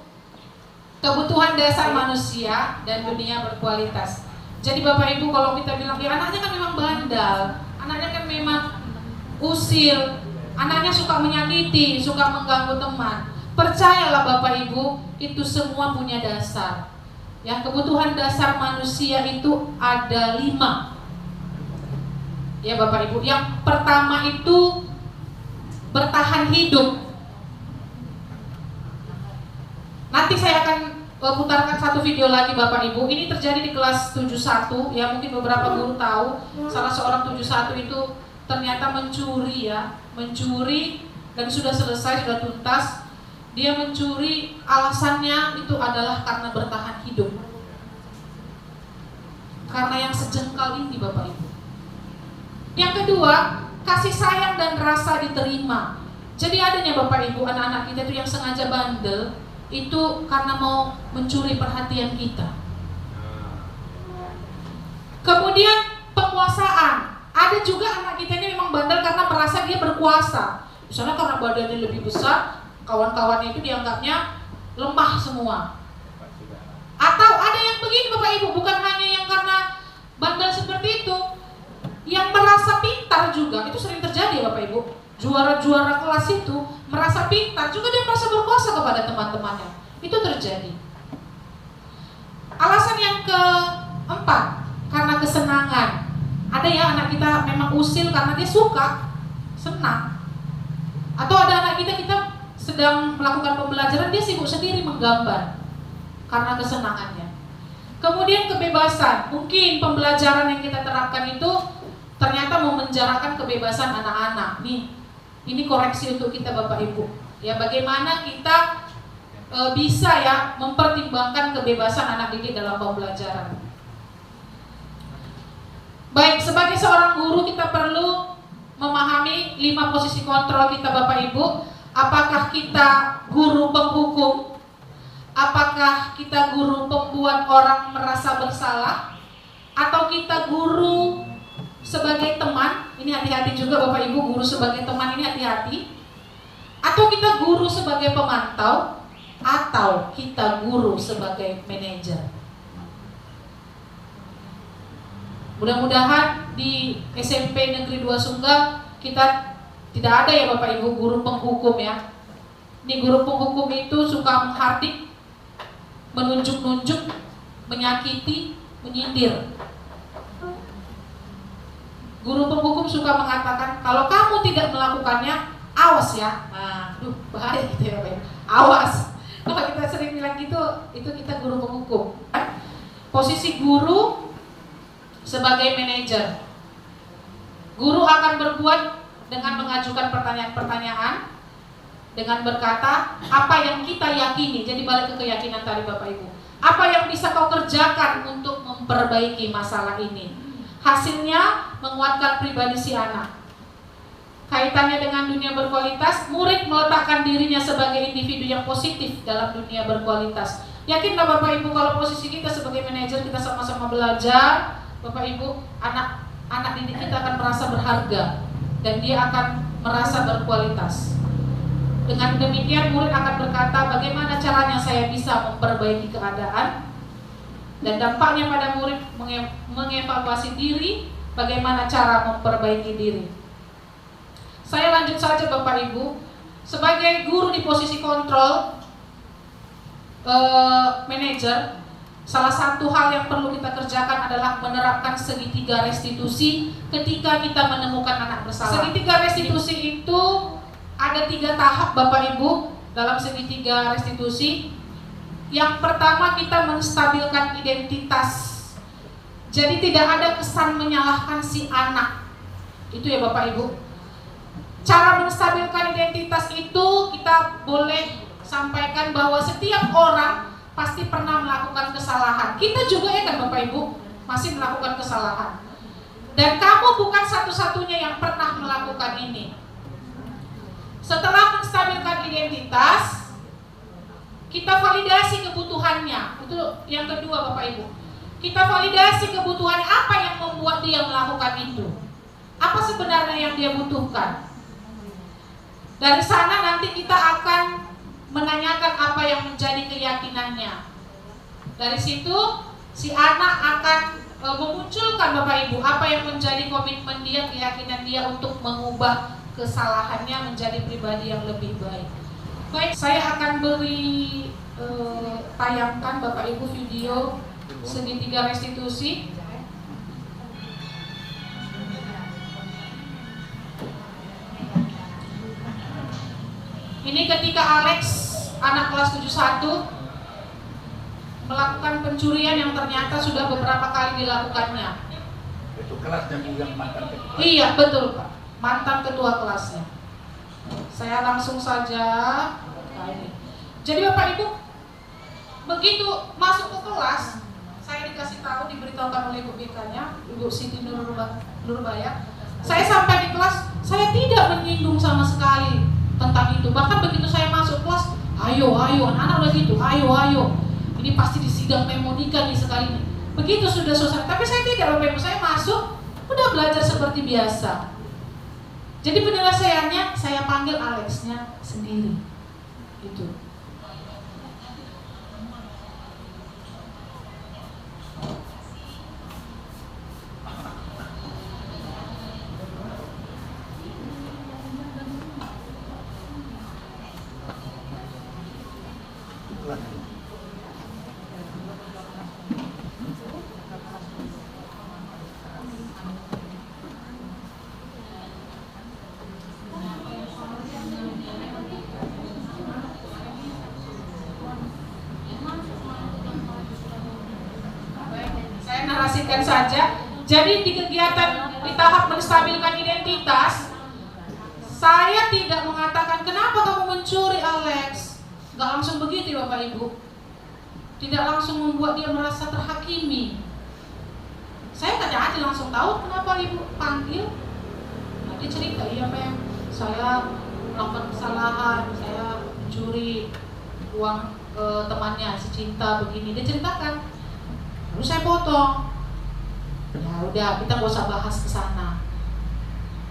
Kebutuhan dasar manusia dan dunia berkualitas. Jadi Bapak Ibu kalau kita bilang ya anaknya kan memang bandal, anaknya kan memang usil, anaknya suka menyakiti, suka mengganggu teman. Percayalah Bapak Ibu, itu semua punya dasar. Yang kebutuhan dasar manusia itu ada 5. Ya Bapak Ibu, yang pertama itu bertahan hidup. Nanti saya akan putarkan satu video lagi Bapak Ibu. Ini terjadi di kelas 71, ya mungkin beberapa guru tahu. Salah seorang 71 itu ternyata mencuri ya, mencuri dan sudah selesai, sudah tuntas. Dia mencuri, alasannya itu adalah karena bertahan hidup. Karena yang sejengkal ini Bapak Ibu. Yang kedua, kasih sayang dan rasa diterima. Jadi adanya Bapak Ibu anak-anak kita itu yang sengaja bandel itu karena mau mencuri perhatian kita. Kemudian penguasaan. Ada juga anak kita ini memang bandel karena merasa dia berkuasa. Misalnya karena badannya lebih besar, kawan-kawannya itu dianggapnya lemah semua. Atau ada yang begini Bapak Ibu, bukan hanya yang karena bandel seperti itu, yang merasa pintar juga, itu sering terjadi Bapak Ibu. Juara-juara kelas itu merasa pintar, juga dia merasa berkuasa kepada teman-temannya. Itu terjadi. Alasan yang keempat, karena kesenangan. Ada ya anak kita memang usil karena dia suka, senang. Atau ada anak kita sedang melakukan pembelajaran, dia sibuk sendiri menggambar karena kesenangannya. Kemudian kebebasan. Mungkin pembelajaran yang kita terapkan itu ternyata mau menjarakan kebebasan anak-anak. Nih, ini koreksi untuk kita Bapak Ibu. Ya, bagaimana kita bisa ya mempertimbangkan kebebasan anak didik dalam pembelajaran. Baik, sebagai seorang guru kita perlu memahami 5 posisi kontrol kita Bapak Ibu. Apakah kita guru penghukum? Apakah kita guru pembuat orang merasa bersalah? Atau kita guru sebagai teman? Ini hati-hati juga Bapak Ibu, guru sebagai teman ini hati-hati. Atau kita guru sebagai pemantau? Atau kita guru sebagai manajer? Mudah-mudahan di SMP Negeri 2 Sunggal kita tidak ada ya Bapak Ibu guru penghukum ya. Ini guru penghukum itu suka menghardik, menunjuk-nunjuk, menyakiti, menyindir. Guru penghukum suka mengatakan kalau kamu tidak melakukannya, awas ya. Nah, bahaya gitu ya Bapak Ibu. Awas. Kalau kita sering bilang gitu, itu kita guru penghukum. Posisi guru sebagai manajer. Guru akan berbuat dengan mengajukan pertanyaan-pertanyaan, dengan berkata apa yang kita yakini. Jadi balik ke keyakinan tadi Bapak Ibu. Apa yang bisa kau kerjakan untuk memperbaiki masalah ini? Hasilnya menguatkan pribadi si anak. Kaitannya dengan dunia berkualitas, murid meletakkan dirinya sebagai individu yang positif dalam dunia berkualitas. Yakinlah Bapak Ibu kalau posisi kita sebagai manajer, kita sama-sama belajar, Bapak Ibu, anak didik kita akan merasa berharga dan dia akan merasa berkualitas. Dengan demikian murid akan berkata bagaimana caranya saya bisa memperbaiki keadaan, dan dampaknya pada murid mengevaluasi diri, bagaimana cara memperbaiki diri. Saya lanjut saja Bapak Ibu, sebagai guru di posisi kontrol manajer, salah satu hal yang perlu kita kerjakan adalah menerapkan segitiga restitusi ketika kita menemukan anak bersalah. Segitiga restitusi itu ada 3 tahap Bapak Ibu dalam segitiga restitusi. Yang pertama, kita menstabilkan identitas. Jadi tidak ada kesan menyalahkan si anak. Itu ya Bapak Ibu. Cara menstabilkan identitas itu kita boleh sampaikan bahwa setiap orang pasti pernah melakukan kesalahan. Kita juga ya kan Bapak Ibu masih melakukan kesalahan. Dan kamu bukan satu-satunya yang pernah melakukan ini. Setelah menstabilkan identitas, kita validasi kebutuhannya. Itu yang kedua Bapak Ibu. Kita validasi kebutuhannya, apa yang membuat dia melakukan itu. Apa sebenarnya yang dia butuhkan. Dari sana nanti kita akan menanyakan apa yang menjadi keyakinannya. Dari situ si anak akan memunculkan Bapak Ibu apa yang menjadi komitmen dia, keyakinan dia untuk mengubah kesalahannya menjadi pribadi yang lebih baik. Baik, saya akan beri tayangkan Bapak Ibu video segitiga restitusi. Ini ketika Alex, anak kelas 71, melakukan pencurian yang ternyata sudah beberapa kali dilakukannya. Itu kelas yang mantan ketua. Iya, betul Pak. Mantan ketua kelasnya. Saya langsung saja. Nah, ini. Jadi Bapak Ibu, begitu masuk ke kelas, saya dikasih tahu, diberitahukan oleh Ibu BK-nya, Ibu Siti Nurbaya. Saya sampai di kelas, Saya tidak menyinggung sama sekali tentang itu. Bahkan begitu saya masuk kelas, ayo anak-anak udah gitu, ayo. Ini pasti di sidang Monika nih sekali ini. Begitu sudah selesai. Tapi saya tidak, Bapak Ibu, saya masuk udah belajar seperti biasa. Jadi penyelesaiannya saya panggil Alexnya sendiri. Itu. Narasikan saja. Jadi di kegiatan di tahap menstabilkan identitas, saya tidak mengatakan kenapa kamu mencuri Alex. Gak langsung begitu Bapak Ibu. Tidak langsung membuat dia merasa terhakimi. Saya tanya aja langsung, tahu kenapa Ibu panggil? Nah, dia cerita, iya Mem, saya melakukan kesalahan, saya mencuri uang temannya si Cinta begini. Dia ceritakan. Lalu saya potong. Ya udah, kita gak usah bahas ke sana.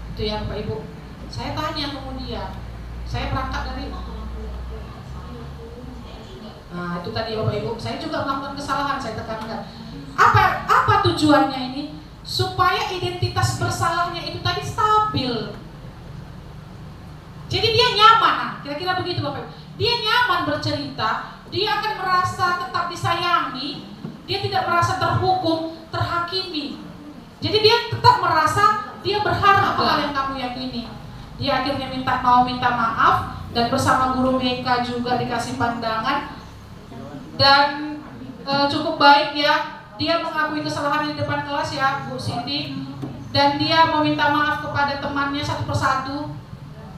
Itu ya Bapak Ibu. Saya tanya kemudian. Saya berangkat dari nah itu tadi Bapak Ibu. Saya juga melakukan kesalahan, saya tekankan. Apa tujuannya ini? Supaya identitas bersalahnya itu tadi stabil. Jadi dia nyaman, kira-kira begitu Bapak Ibu. Dia nyaman bercerita, dia akan merasa tetap disayangi. Dia tidak merasa terhukum, terhakimi. Jadi dia tetap merasa dia berharga hal yang kamu yakini. Dia akhirnya mau minta maaf dan bersama guru BK juga dikasih pandangan dan cukup baik ya. Dia mengakui kesalahan di depan kelas ya Bu Cindy, dan dia mau minta maaf kepada temannya satu persatu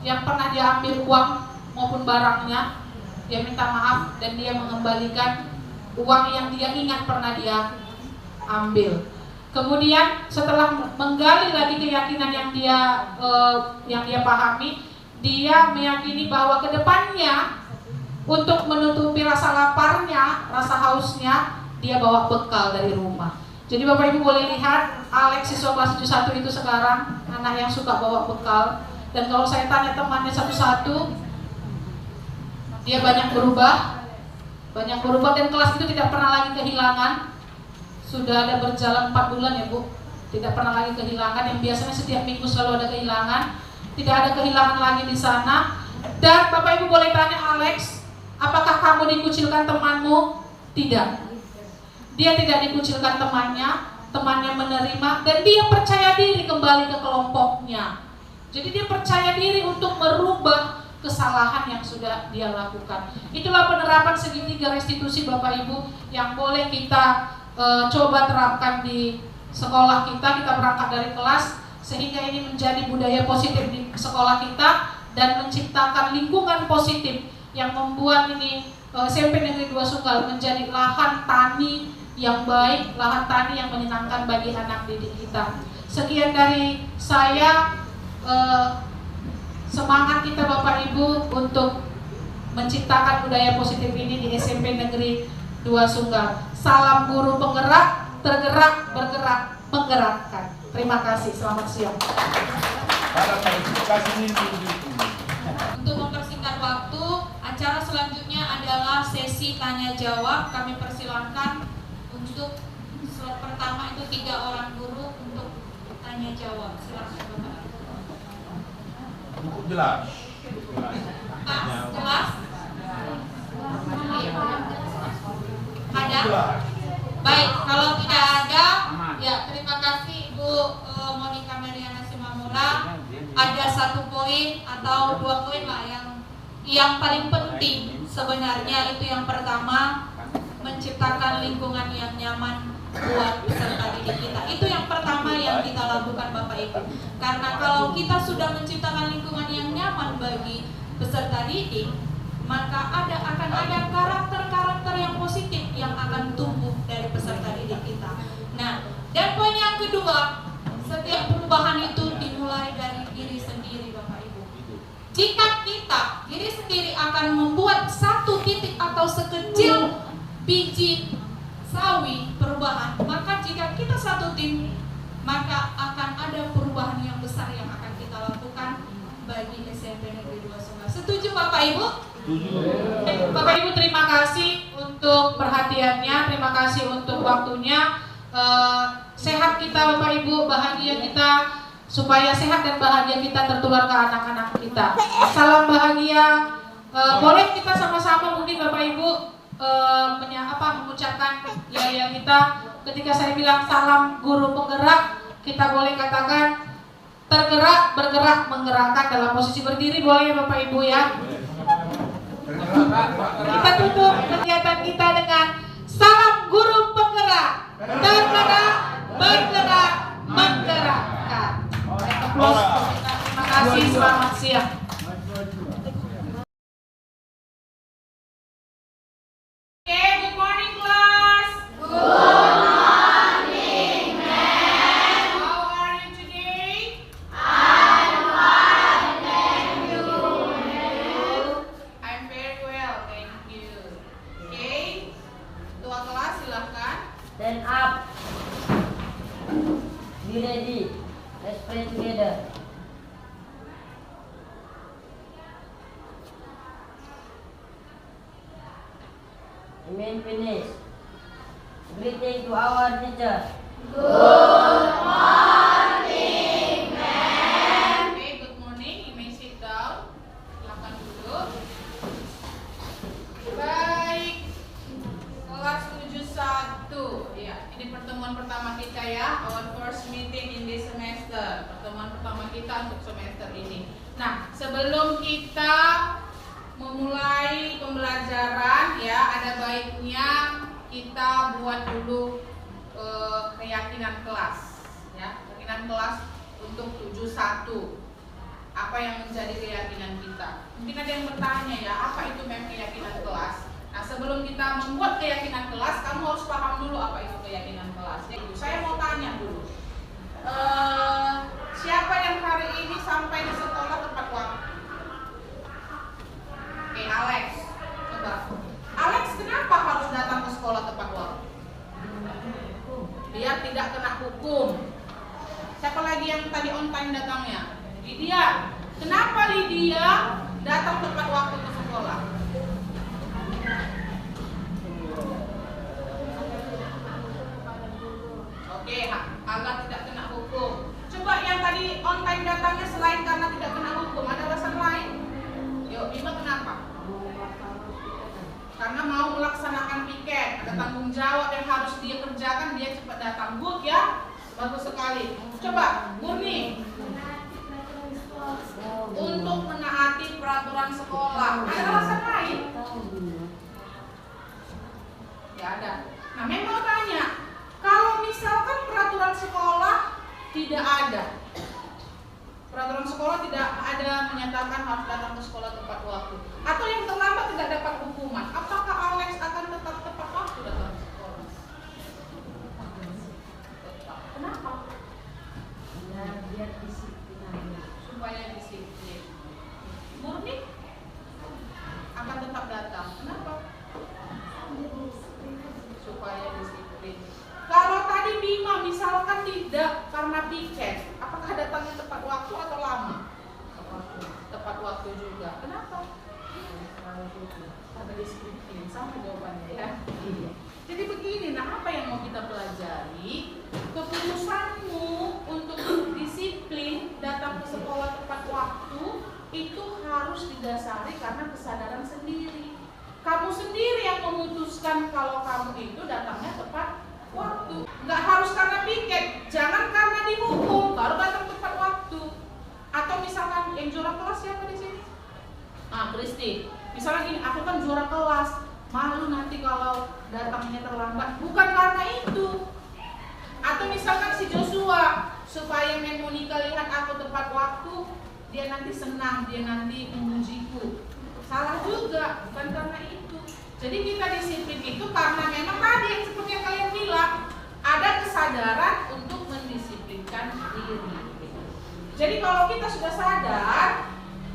yang pernah dia ambil uang maupun barangnya. Dia minta maaf dan dia mengembalikan uang yang dia ingat pernah dia ambil. Kemudian setelah menggali lagi keyakinan yang dia pahami, dia meyakini bahwa kedepannya untuk menutupi rasa laparnya, rasa hausnya, dia bawa bekal dari rumah. Jadi Bapak Ibu boleh lihat Alex siswa kelas 71 itu sekarang anak yang suka bawa bekal. Dan kalau saya tanya temannya satu-satu, dia banyak berubah dan kelas itu tidak pernah lagi kehilangan. Sudah ada berjalan 4 bulan ya Bu, tidak pernah lagi kehilangan. Yang biasanya setiap minggu selalu ada kehilangan, tidak ada kehilangan lagi di sana. Dan Bapak Ibu boleh tanya Alex, apakah kamu dikucilkan temanmu? Tidak. Dia tidak dikucilkan temannya menerima dan dia percaya diri kembali ke kelompoknya. Jadi dia percaya diri untuk merubah kesalahan yang sudah dia lakukan. Itulah penerapan segitiga restitusi Bapak Ibu yang boleh kita coba terapkan di sekolah kita. Kita berangkat dari kelas sehingga ini menjadi budaya positif di sekolah kita dan menciptakan lingkungan positif yang membuat ini SMP Negeri 2 Sunggal menjadi lahan tani yang baik, lahan tani yang menyenangkan bagi anak didik kita. Sekian dari saya. Semangat kita Bapak Ibu untuk menciptakan budaya positif ini di SMP Negeri 2 Sunggal. Salam guru penggerak, tergerak, bergerak, menggerakkan. Terima kasih, selamat siang. Untuk mempersingkat waktu, acara selanjutnya adalah sesi tanya jawab. Kami persilakan untuk slot pertama itu 3 orang guru untuk tanya jawab. Silakan Bapak. Jelas. Jelas? Ada? Baik, kalau tidak ada, ya terima kasih Ibu Monika Meriana Simamora. Ada 1 poin atau 2 poin lah yang paling penting sebenarnya itu yang pertama, menciptakan lingkungan yang nyaman buat peserta didik kita. Itu yang pertama yang kita lakukan Bapak Ibu. Karena kalau kita sudah menciptakan lingkungan yang nyaman bagi peserta didik, maka akan ada karakter-karakter yang positif yang akan tumbuh dari peserta didik kita. Nah, dan poin yang kedua, setiap perubahan itu dimulai dari diri sendiri. atau sekecil biji sawi perubahan, maka jika kita satu tim, maka akan ada perubahan yang besar yang akan kita lakukan bagi SMP Negeri 2 Sunggal. Setuju Bapak Ibu? Bapak Ibu, terima kasih untuk perhatiannya, terima kasih untuk waktunya. Sehat kita Bapak Ibu, bahagia kita, supaya sehat dan bahagia kita tertular ke anak-anak kita. Salam bahagia. Boleh kita sama-sama mungkin Bapak Ibu mengucapkan ya kita. Ketika saya bilang salam guru penggerak, kita boleh katakan tergerak, bergerak, menggerakkan dalam posisi berdiri, boleh ya Bapak Ibu ya. Kita tutup kegiatan kita dengan salam guru penggerak, tergerak, bergerak, menggerakkan. Terima kasih, selamat siang. Good morning class. Good morning, ma'am. How are you today? I'm fine, thank you. I'm very well, thank you. Okay, ketua kelas silahkan. Stand up. Be ready. Let's pray together. Amen. Finish. Greeting to our teacher. Good morning, ma'am. Okay, good morning. You may sit down. Silakan duduk. Baik. Kelas 71. Ya, ini pertemuan pertama kita ya. Our first meeting in this semester. Pertemuan pertama kita untuk semester ini. Nah, sebelum kita memulai pembelajaran ya, ada baiknya kita buat dulu keyakinan kelas ya, keyakinan kelas untuk 71. Apa yang menjadi keyakinan kita? Mungkin ada yang bertanya ya, apa itu memang keyakinan kelas? Nah, sebelum kita membuat keyakinan kelas, kamu harus paham dulu apa itu keyakinan kelas. Jadi, saya mau tanya dulu, siapa yang hari ini sampai di sekolah tepat waktu? Oke, Alex, coba. Alex, kenapa harus datang ke sekolah tepat waktu? Biar tidak kena hukum. Siapa lagi yang tadi on time datangnya? Lydia. Kenapa Lydia datang tepat waktu ke sekolah? Oke, agar tidak kena hukum. Coba yang tadi on time datangnya selain karena tidak kena hukum, ada alasan lain? Yuk, Bima kenapa? Karena mau melaksanakan piket, ada tanggung jawab yang harus dia kerjakan, dia cepat datang. Good ya, bagus sekali. Coba, Murni, untuk menaati peraturan sekolah, ada alasan lain? Ya ada. Nah, memang tanya, kalau misalkan peraturan sekolah tidak ada, peraturan sekolah tidak ada menyatakan harus datang ke sekolah tepat waktu, atau yang terlambat tidak dapat hukuman, apakah Alex akan tetap tepat waktu datang ke sekolah? Tetap. Kenapa? Ya, biar disiplin aja. Supaya disiplin. Murni akan tetap datang. Kenapa? Supaya disiplin. Kalau tadi Bima misalkan tidak karena piket, apakah datangnya tepat waktu atau lama? Tepat waktu juga. Kenapa? Ada disiplin, sama jawabannya ya. Jadi begini, nah apa yang mau kita pelajari? Keputusanmu untuk disiplin datang ke sekolah tepat waktu itu harus didasari karena kesadaran sendiri. Kamu sendiri yang memutuskan kalau kamu itu datangnya tepat waktu. Nggak harus karena piket, jangan karena dihukum baru datang tepat waktu. Atau misalkan yang juara kelas siapa di sini? Kristi. Misalnya gini, aku kan juara kelas, malu nanti kalau datangnya terlambat. Bukan karena itu. Atau misalkan si Joshua, supaya Monica lihat aku tepat waktu, dia nanti senang, dia nanti memujiku. Salah juga, bukan karena itu. Jadi kita disiplin itu karena memang tadi yang seperti yang kalian bilang, ada kesadaran untuk mendisiplinkan diri. Jadi kalau kita sudah sadar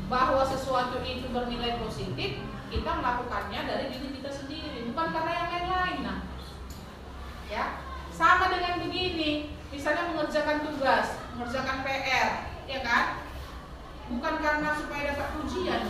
bahwa sesuatu itu bernilai positif, kita melakukannya dari diri kita sendiri, bukan karena yang lain-lain. Nah, ya, sama dengan begini, misalnya mengerjakan tugas, mengerjakan PR, ya kan? Bukan karena supaya dapat pujian,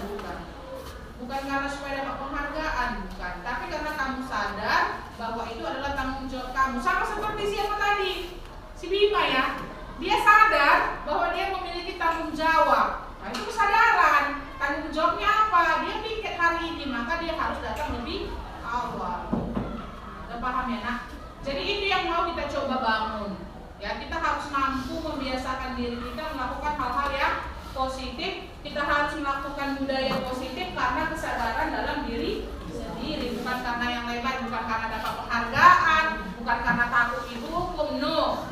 bukan karena supaya dapat penghargaan, bukan, tapi karena kamu sadar bahwa itu adalah tanggung jawab kamu. Sama seperti siapa tadi, si Bima ya, dia sadar bahwa dia memiliki tanggung jawab. Nah, itu kesadaran. Tanggung jawabnya apa? Dia piket hari ini, maka dia harus datang lebih awal. Udah paham ya? Nah, jadi itu yang mau kita coba bangun. Ya, kita harus mampu membiasakan diri kita melakukan hal-hal yang positif. Kita harus melakukan budaya positif karena kesadaran dalam diri sendiri, bukan karena yang lain-lain, bukan karena dapat penghargaan, bukan karena takut dihukum. No.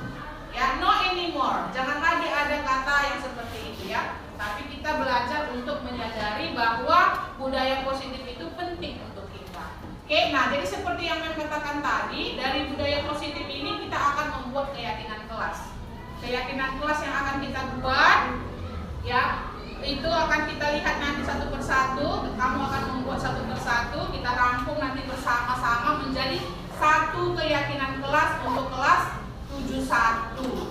Ya, no anymore. Jangan lagi ada kata yang seperti itu ya. Tapi kita belajar untuk menyadari bahwa budaya positif itu penting untuk kita. Oke, nah jadi seperti yang saya katakan tadi, dari budaya positif ini kita akan membuat keyakinan kelas. Keyakinan kelas yang akan kita buat, ya, itu akan kita lihat nanti satu persatu. Kamu akan membuat satu persatu, kita rangkum nanti bersama-sama menjadi satu keyakinan kelas untuk kelas 71.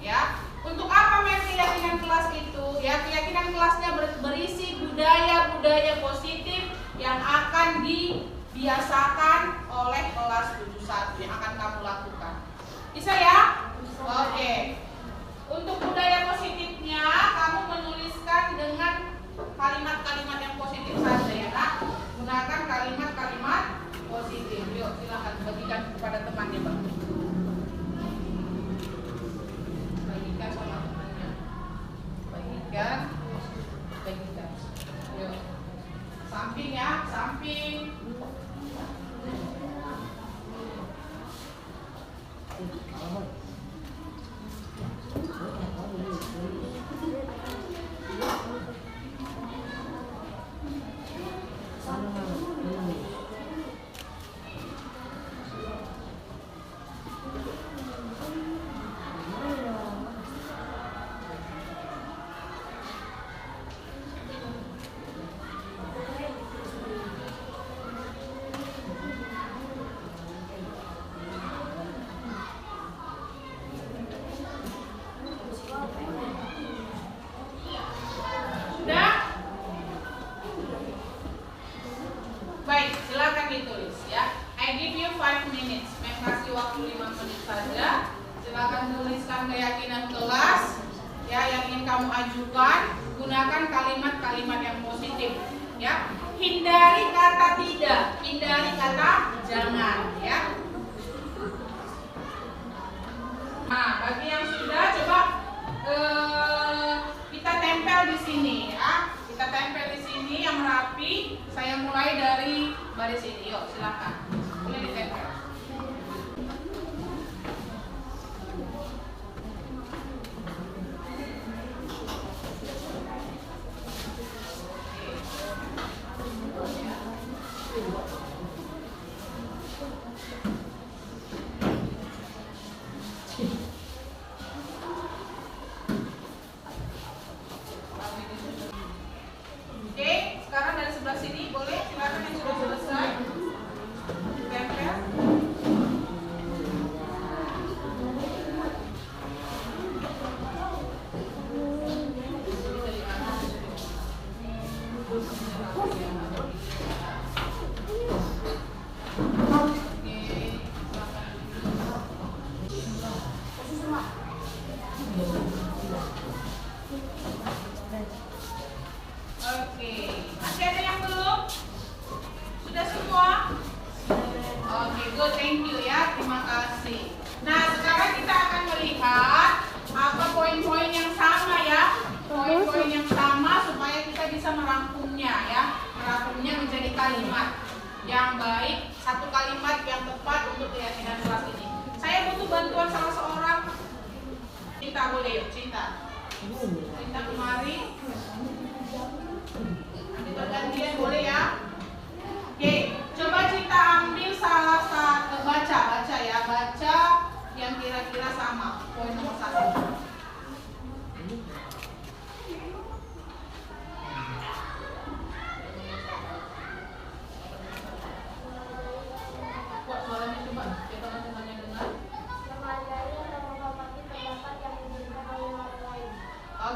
Ya. Untuk apa keyakinan kelas itu? Ya, keyakinan kelasnya berisi budaya-budaya positif yang akan dibiasakan oleh kelas 71 yang akan kamu lakukan. Bisa ya? Oke. Untuk budaya positifnya, kamu menuliskan dengan kalimat-kalimat yang positif saja ya, Kak. Gunakan kalimat-kalimat positif. Yuk, silakan bagikan kepada temannya, Bang. Bagikan sama temannya. Bagikan. Yuk. Samping ya, samping.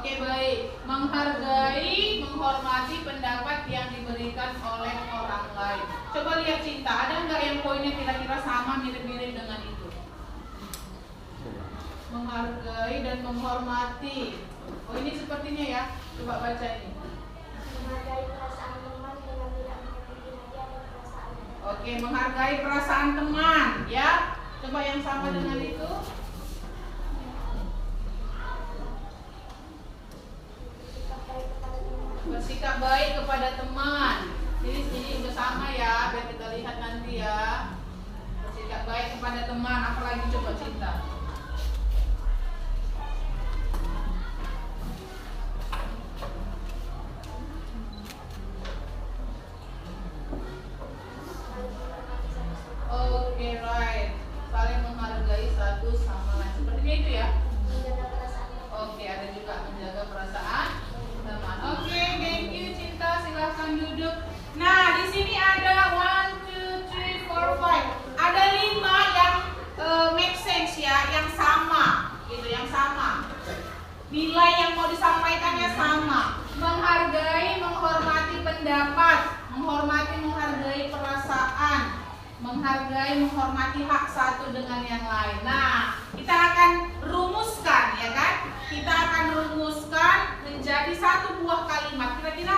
Oke, baik. Menghargai, menghormati pendapat yang diberikan oleh orang lain. Coba lihat Cinta, ada nggak yang poinnya kira-kira sama mirip-mirip dengan itu? Menghargai dan menghormati. Oh, ini sepertinya ya. Coba baca ini. Menghargai perasaan teman dengan tidak menyakiti dia dan perasaan. Oke, menghargai perasaan teman, ya. Coba yang sama dengan itu. Bersikap baik kepada teman. Jadi sini udah sama ya, biar kita lihat nanti ya. Bersikap baik kepada teman, apalagi coba Cinta. Oke, right. Saling menghargai satu sama lain. Sepertinya itu ya. Menjaga perasaan. Oke, ada juga menjaga perasaan teman. Oke, thank you Cinta. Silahkan duduk. Nah, di sini ada 1, 2, 3, 4, 5. Ada 5 yang make sense ya, yang sama, gitu, yang sama. Nilai yang mau disampaikannya sama. Menghargai, menghormati pendapat, menghargai perasaan, menghargai, menghormati hak satu dengan yang lain. Nah, kita akan rumuskan, ya kan? Kita akan rumuskan menjadi satu buah kalimat. Kira-kira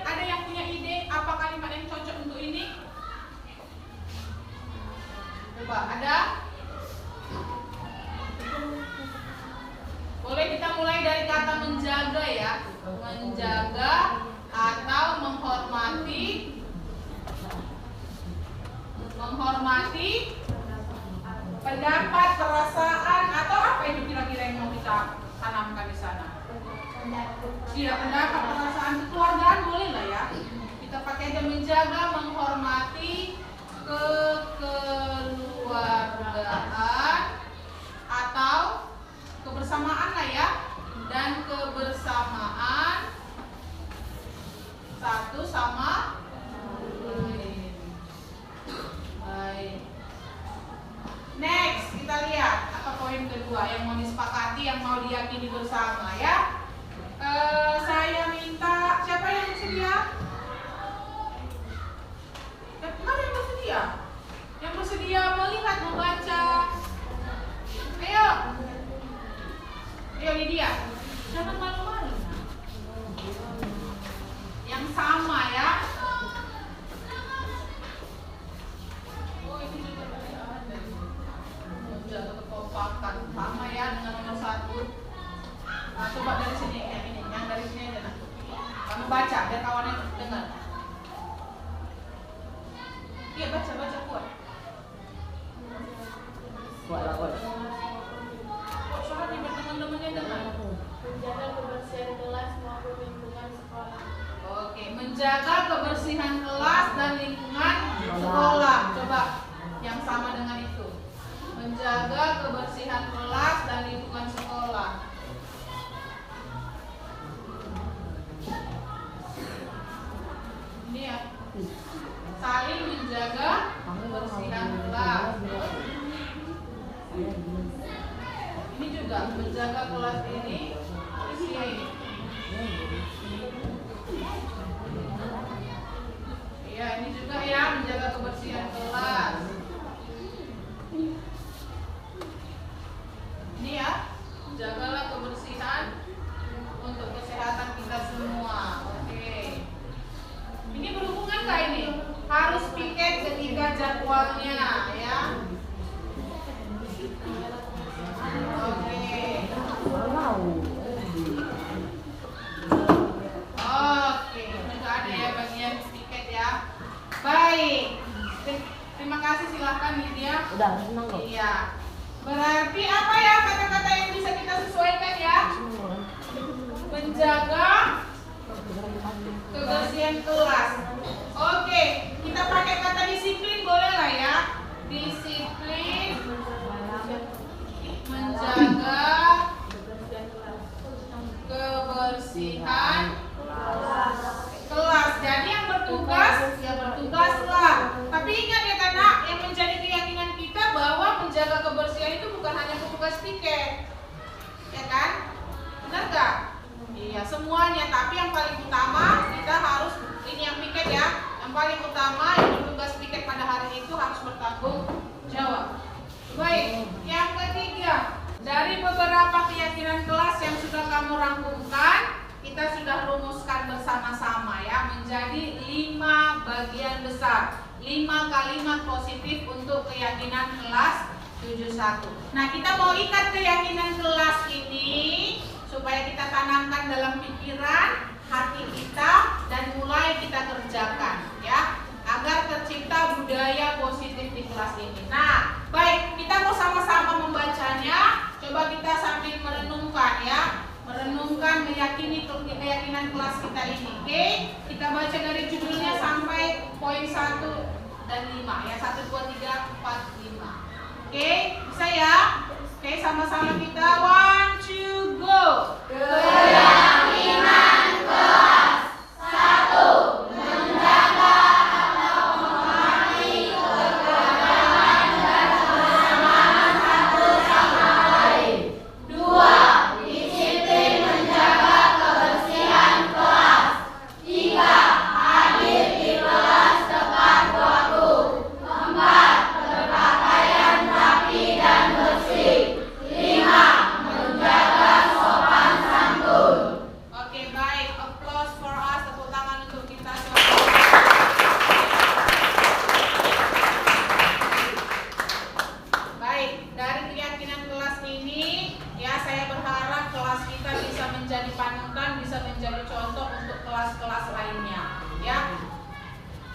ada yang punya ide apa kalimat yang cocok untuk ini? Coba, ada? Boleh kita mulai dari kata menjaga ya. Menjaga atau menghormati pendapat, perasaan, atau apa itu kira-kira yang mau kita tanamkan di sana? Iya, pendapat, perasaan, kekeluargaan boleh lah ya. Kita pakai aja menjaga, menghormati kekeluargaan atau kebersamaan lah ya, dan kebersamaan satu sama lain. Baik. Next, kita lihat apa poin kedua yang mau disepakati, yang mau diyakini bersama ya. Saya minta, siapa yang bersedia? Mana yang bersedia? Yang bersedia melihat, membaca. Ayo. Ayo Lydia. Jangan malu-malu. Yang sama ya. Oh, ini juga ada. Menjaga kekompakan sama ya dengan nomor 1. Nah, coba dari sini yang ini, yang dari sini aja nah. Kamu baca biar kawannya dengar. Iya, baca kuat. Kuat. Kok suaranya biar teman-temannya dengar. Menjaga kebersihan kelas maupun lingkungan sekolah. Oke, menjaga kebersihan kelas dan lingkungan sekolah. Coba yang sama dengan itu. Menjaga kebersihan kelas dan lingkungan sekolah. Ini ya. Saling menjaga kebersihan kelas. Ini juga menjaga kelas ini. Iya, ini juga ya, menjaga kebersihan kelas. Ini ya, jagalah kebersihan untuk kesehatan kita semua. Oke. Ini berhubungan nggak ini? Harus piket ketika jadwalnya ya. Oke. Oke, juga ada ya bagian piket ya. Baik. Terima kasih, silahkan Lydia. Udah, senang kok. Iya. Berarti apa ya kata-kata yang bisa kita sesuaikan ya? Menjaga kebersihan kelas. Oke, kita pakai kata disiplin boleh lah ya. Disiplin menjaga kebersihan kelas. Jadi yang bertugas ya bertugaslah. Tapi ingat ya karena yang menjadi keyakinan kita bahwa menjaga kebersihan itu bukan hanya petugas piket, ya kan? Benar nggak? ya semuanya, tapi yang paling utama kita harus, ini yang piket ya, yang paling utama yang bertugas piket pada hari itu harus bertanggung jawab. Baik, yang ketiga, dari beberapa keyakinan kelas yang sudah kamu rangkumkan, kita sudah rumuskan bersama-sama ya menjadi 5 bagian besar, 5 kalimat positif untuk keyakinan kelas 71. Nah, kita mau ikat keyakinan kelas ini supaya kita tanamkan dalam pikiran, hati kita, dan mulai kita kerjakan ya, agar tercipta budaya positif di kelas ini. Nah, baik, kita mau sama-sama membacanya. Coba kita sambil merenungkan ya, merenungkan meyakini keyakinan kelas kita ini. Oke, kita baca dari judulnya sampai poin 1 dan 5 ya, 1, 2, 3, 4, 5. Oke, bisa ya? Oke, sama-sama kita 1, 2, go. Keyakinan kelas 1. Menjaga atau memahami keberadaan dan kebersamaan satu sama lain. 2. Disiplin menjaga kebersihan kelas. 3. Hadir di kelas tepat waktu. 4. Berpakaian rapi dan bersih. 5. Menjaga sopan santun. Oke, baik. Applause for us. Tepuk tangan untuk kita semua. Baik, dari keyakinan kelas ini ya, saya berharap kelas kita bisa menjadi panutan, bisa menjadi contoh untuk kelas-kelas lainnya ya.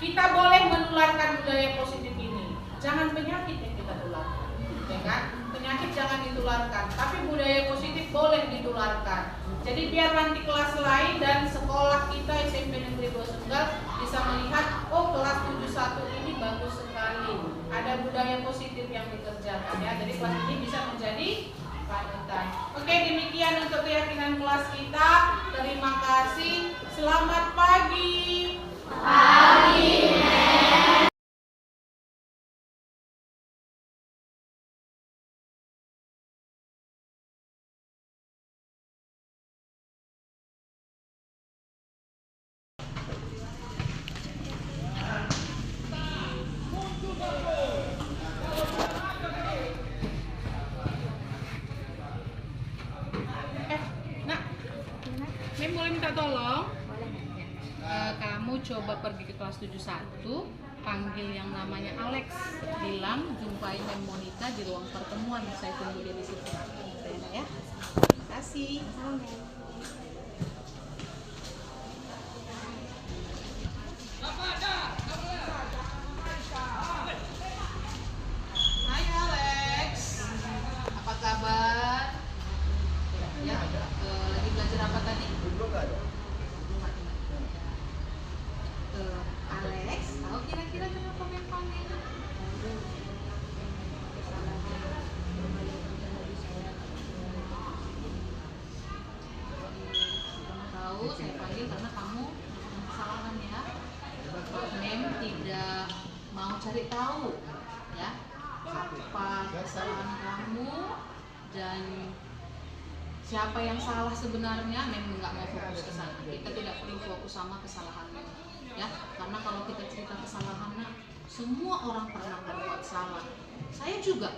Kita boleh menularkan budaya positif ini. Jangan penyakit yang kita tularkan, ya kan? Penyakit jangan ditularkan, tapi budaya positif boleh ditularkan. Jadi biar nanti kelas lain dan sekolah kita SMP Negeri Bosunggal bisa melihat, oh kelas 71 ini bagus sekali, ada budaya positif yang dikerjakan ya. Jadi kelas ini bisa menjadi panutan. Oke, demikian untuk keyakinan kelas kita. Terima kasih. Selamat pagi. Pagi. Nak, Mem boleh minta tolong? Kamu coba pergi ke kelas 71, panggil yang namanya Alex, bilang jumpai Mem Monica di ruang pertemuan. Saya tunggu dia di situ. Ya. Terima kasih. Hai Alex, apa kabar? Ya, lagi belajar apa tadi? Alex, tahu kira-kira kenapa Mem panggil? Tahu, saya panggil karena kamu melakukan kesalahan ya. Mem tidak mau cari tahu ya apa kesalahan kamu dan siapa yang salah sebenarnya. Mem nggak mau fokus ke sana. Kita tidak perlu fokus sama kesalahannya ya, karena kalau kita cerita kesalahannya, semua orang pernah berbuat salah. Saya juga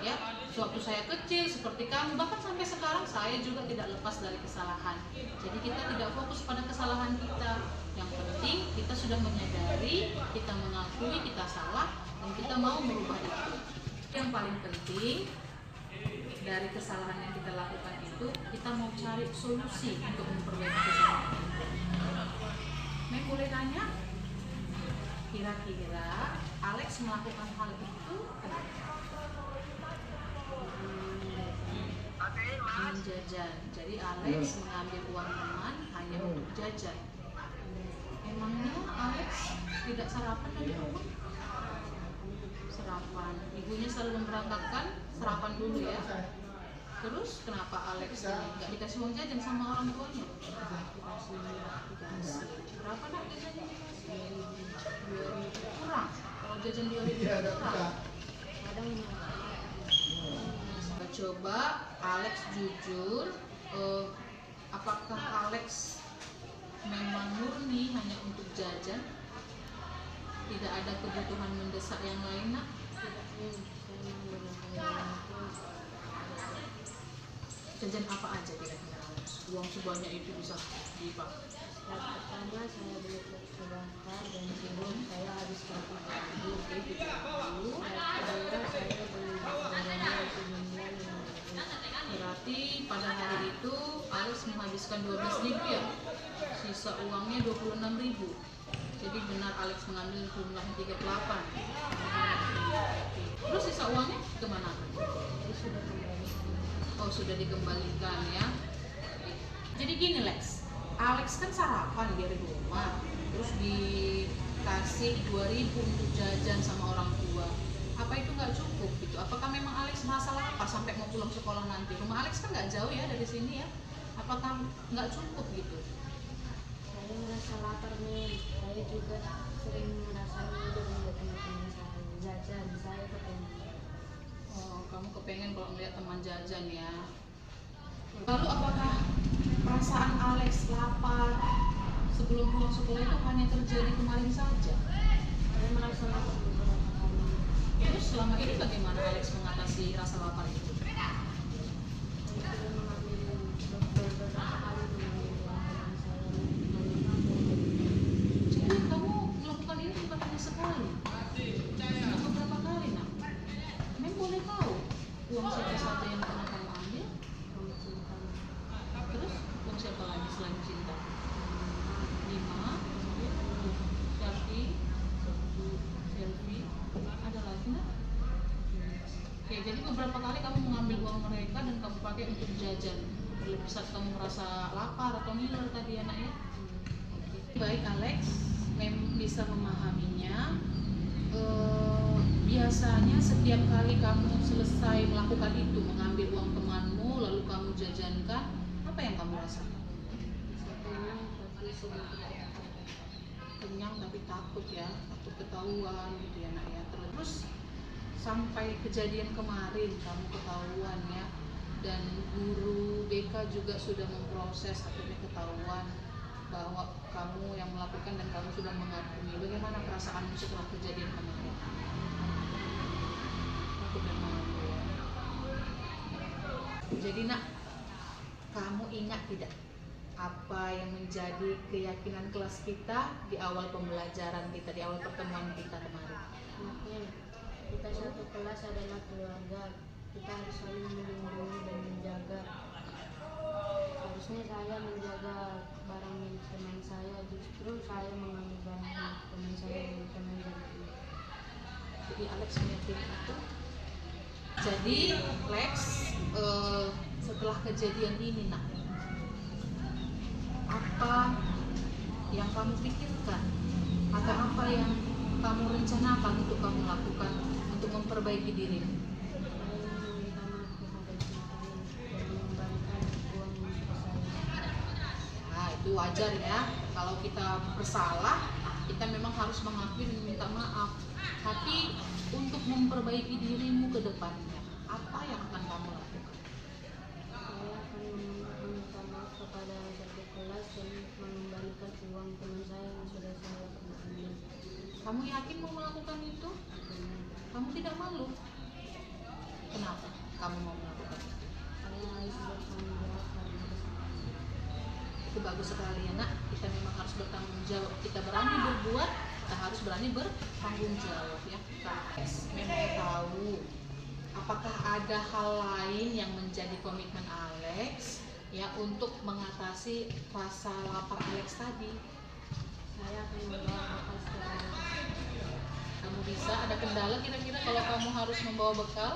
ya, sewaktu saya kecil seperti kamu, bahkan sampai sekarang saya juga tidak lepas dari kesalahan. Jadi kita tidak fokus pada kesalahan kita. Yang penting kita sudah menyadari, kita mengakui kita salah, dan kita mau merubah itu. Yang paling penting dari kesalahan yang kita lakukan itu, kita mau cari solusi untuk memperbaiki kesalahan. Mem boleh tanya, kira-kira Alex melakukan hal itu kenapa? Ingin jajan. Jadi Alex mengambil uang teman hanya untuk jajan. Emangnya Alex tidak sarapan dari rumah? Sarapan. Ibunya selalu memberangkatkan sarapan dulu ya. Terus kenapa Alex nggak dikasih uang jajan sama orang tuanya? Dikasih. Berapa nak jajannya dikasih? 2.000 kurang. Kalau jajan 2.000 kurang. Coba Alex jujur, apakah Alex jajan? Tidak ada kebutuhan mendesak yang lain, nak? Jajan apa aja kira-kira? Uang sebanyak itu bisa dipakai. Pertama saya beli sebangka dan sirup saya habiskan 3.000. Yang kedua saya beli makanan sejumlah 5.000. Berarti pada hari itu Alex menghabiskan 12.000 ya? Sisa uangnya 26.000. Jadi benar Alex mengambil jumlah 38. Terus sisa uangnya kemana? Oh, sudah dikembalikan ya. Jadi gini Lex, Alex kan sarapan dari rumah, terus dikasih 2.000 untuk jajan sama orang tua. Apa itu nggak cukup gitu? Apakah memang Alex merasa lapar sampai mau pulang sekolah nanti? Rumah Alex kan nggak jauh ya dari sini ya. Apakah nggak cukup gitu? Saya merasa lapar nih. Saya juga sering merasa hidup melihat teman-teman saya jajan. Saya kepengen. Oh, kamu kepengen kalau melihat teman jajan ya. Lalu apakah perasaan Alex lapar sebelum pulang sekolah itu hanya terjadi kemarin saja? Saya merasa lapar beberapa kali. Terus selama ini bagaimana Alex mengatasi rasa lapar itu? Saya sudah mengambil beberapa kali mengambil uang saya Jadi kamu melakukan ini bukan hanya sekali, sudah beberapa kali nak. Memang boleh tahu uang siapa saja yang pernah kamu ambil? Terus uang siapa lagi selain cinta? 5, selfie, ada lagi nak? Oke, jadi beberapa kali kamu mengambil uang mereka dan kamu pakai untuk jajan. Terlebih saat kamu merasa lapar atau ngiler tadi anak ya. Oke. Baik Alex, bisa memahaminya. Biasanya setiap kali kamu selesai melakukan itu, mengambil uang temanmu lalu kamu jajankan, apa yang kamu rasakan? Kenyang tapi takut ya, takut ketahuan gitu ya nak ya. Terus sampai kejadian kemarin kamu ketahuan ya, dan guru BK juga sudah memproses akhirnya ketahuan bahwa kamu yang melakukan dan kamu sudah mengakui. Bagaimana perasaanmu setelah kejadian kemarin? Takut dan malu ya. Jadi nak, kamu ingat tidak apa yang menjadi keyakinan kelas kita di awal pembelajaran kita, di awal pertemuan kita kemarin? Anaknya, kita satu kelas adalah keluarga. Kita harus saling melindungi dan menjaga. Harusnya saya menjaga barang milik teman saya, justru saya mengambil barang milik teman saya dan teman saya. Jadi Alex meyakini itu. Jadi Lex, setelah kejadian ini nak, apa yang kamu pikirkan atau apa yang kamu rencanakan untuk kamu lakukan untuk memperbaiki dirimu? Saya meminta maaf kepada teman-teman dan mengembalikan uang yang sudah saya. Nah itu wajar ya, kalau kita bersalah kita memang harus mengakui dan meminta maaf. Tapi untuk memperbaiki dirimu ke depannya, apa yang akan kamu lakukan? Saya akan meminta maaf kepada satu kelas dan mengembalikan uang teman saya yang sudah saya pernah ambil. Kamu yakin mau melakukan itu? Kamu tidak malu? Kenapa kamu mau melakukan itu? Saya harus bertanggung jawab karena Itu bagus sekali ya nak, kita memang harus bertanggung jawab. Kita berani berbuat, kita harus berani bertanggung jawab ya. Memang tahu apakah ada hal lain yang menjadi komitmen Alex ya untuk mengatasi rasa lapar Alex tadi? saya akan membawa bekal setelah Kamu bisa, ada kendala kira-kira kalau kamu harus membawa bekal?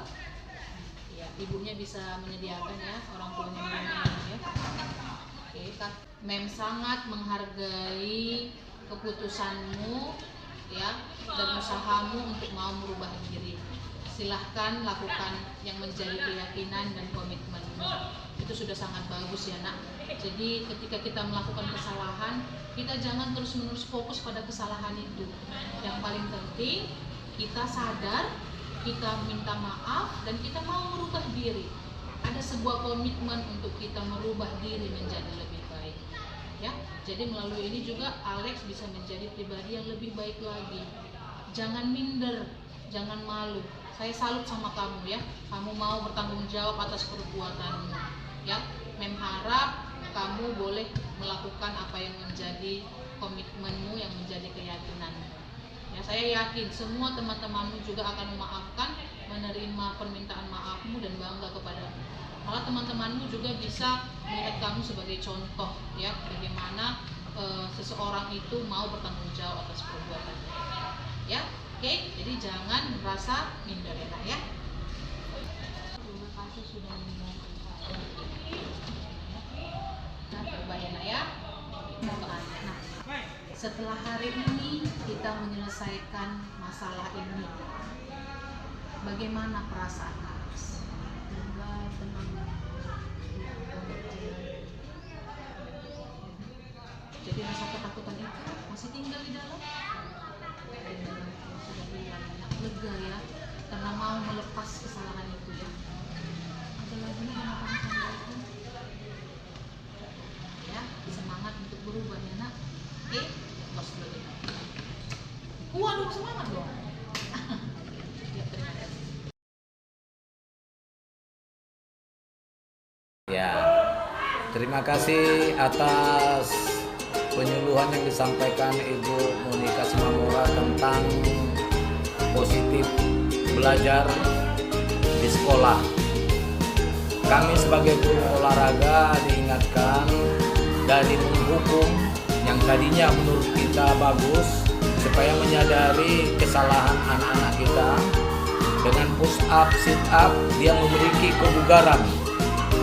Ya, ibunya bisa menyediakan ya, orang tuanya belum ya. Oke, Mem sangat menghargai keputusanmu ya dan usahamu untuk mau merubah diri. Silahkan lakukan yang menjadi keyakinan dan komitmenmu. Itu sudah sangat bagus ya nak. Jadi ketika kita melakukan kesalahan, kita jangan terus-menerus fokus pada kesalahan itu. Yang paling penting kita sadar, kita minta maaf dan kita mau merubah diri. Ada sebuah komitmen untuk kita merubah diri menjadi lebih baik. Ya, Jadi melalui ini juga Alex bisa menjadi pribadi yang lebih baik lagi. Jangan minder, jangan malu. Saya salut sama kamu ya. Kamu mau bertanggung jawab atas perbuatanmu. Ya, Mem harap kamu boleh melakukan apa yang menjadi komitmenmu, yang menjadi keyakinanmu. Ya, saya yakin semua teman-temanmu juga akan memaafkan, menerima permintaan maafmu dan bangga kepadamu. Malah teman-temanmu juga bisa melihat kamu sebagai contoh ya, bagaimana seseorang itu mau bertanggung jawab atas perbuatannya. Ya, oke. Jadi jangan merasa minder ya, Nak, ya. Terima kasih sudah mendengarkan saya. Nah, coba ya, Nak, ya. Nah, setelah hari ini kita menyelesaikan masalah ini, bagaimana perasaan Alex? Tenang. Jadi rasa ketakutan itu masih tinggal di dalam? Sudah hilang, lega ya, karena mau melepas kesalahan itu ya. Ada lagi yang akan sampaikan? Ya, semangat untuk berubah ya, Nak. Oke, tos dulu. Waduh, semangat dong. Ya, terima kasih. Ya, terima kasih atas penyuluhan yang disampaikan Ibu Monika Simamora tentang positif belajar di sekolah. Kami sebagai guru olahraga diingatkan dari hukum yang tadinya menurut kita bagus, supaya menyadari kesalahan anak-anak kita. Dengan push up, sit up, dia memiliki kebugaran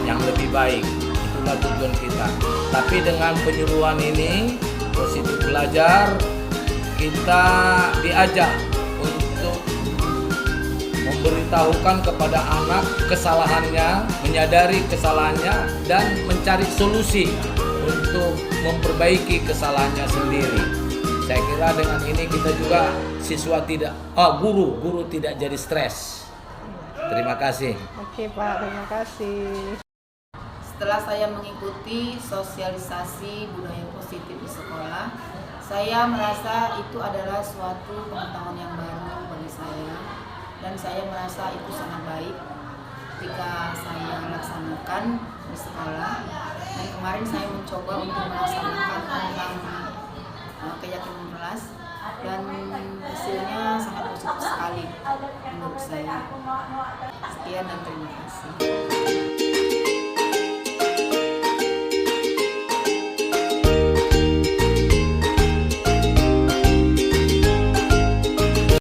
yang lebih baik. Itulah tujuan kita. Tapi dengan penyuluhan ini, positif belajar, kita diajak untuk memberitahukan kepada anak kesalahannya, menyadari kesalahannya, dan mencari solusi untuk memperbaiki kesalahannya sendiri. Saya kira dengan ini kita juga guru tidak jadi stres. Terima kasih. Oke Pak, terima kasih. Setelah saya mengikuti sosialisasi budaya positif di sekolah, saya merasa itu adalah suatu pengetahuan yang baru bagi saya, dan saya merasa itu sangat baik ketika saya laksanakan di sekolah. Dan kemarin saya mencoba untuk melaksanakan tentang keyakinan kelas, dan hasilnya sangat positif sekali menurut saya. Sekian dan terima kasih.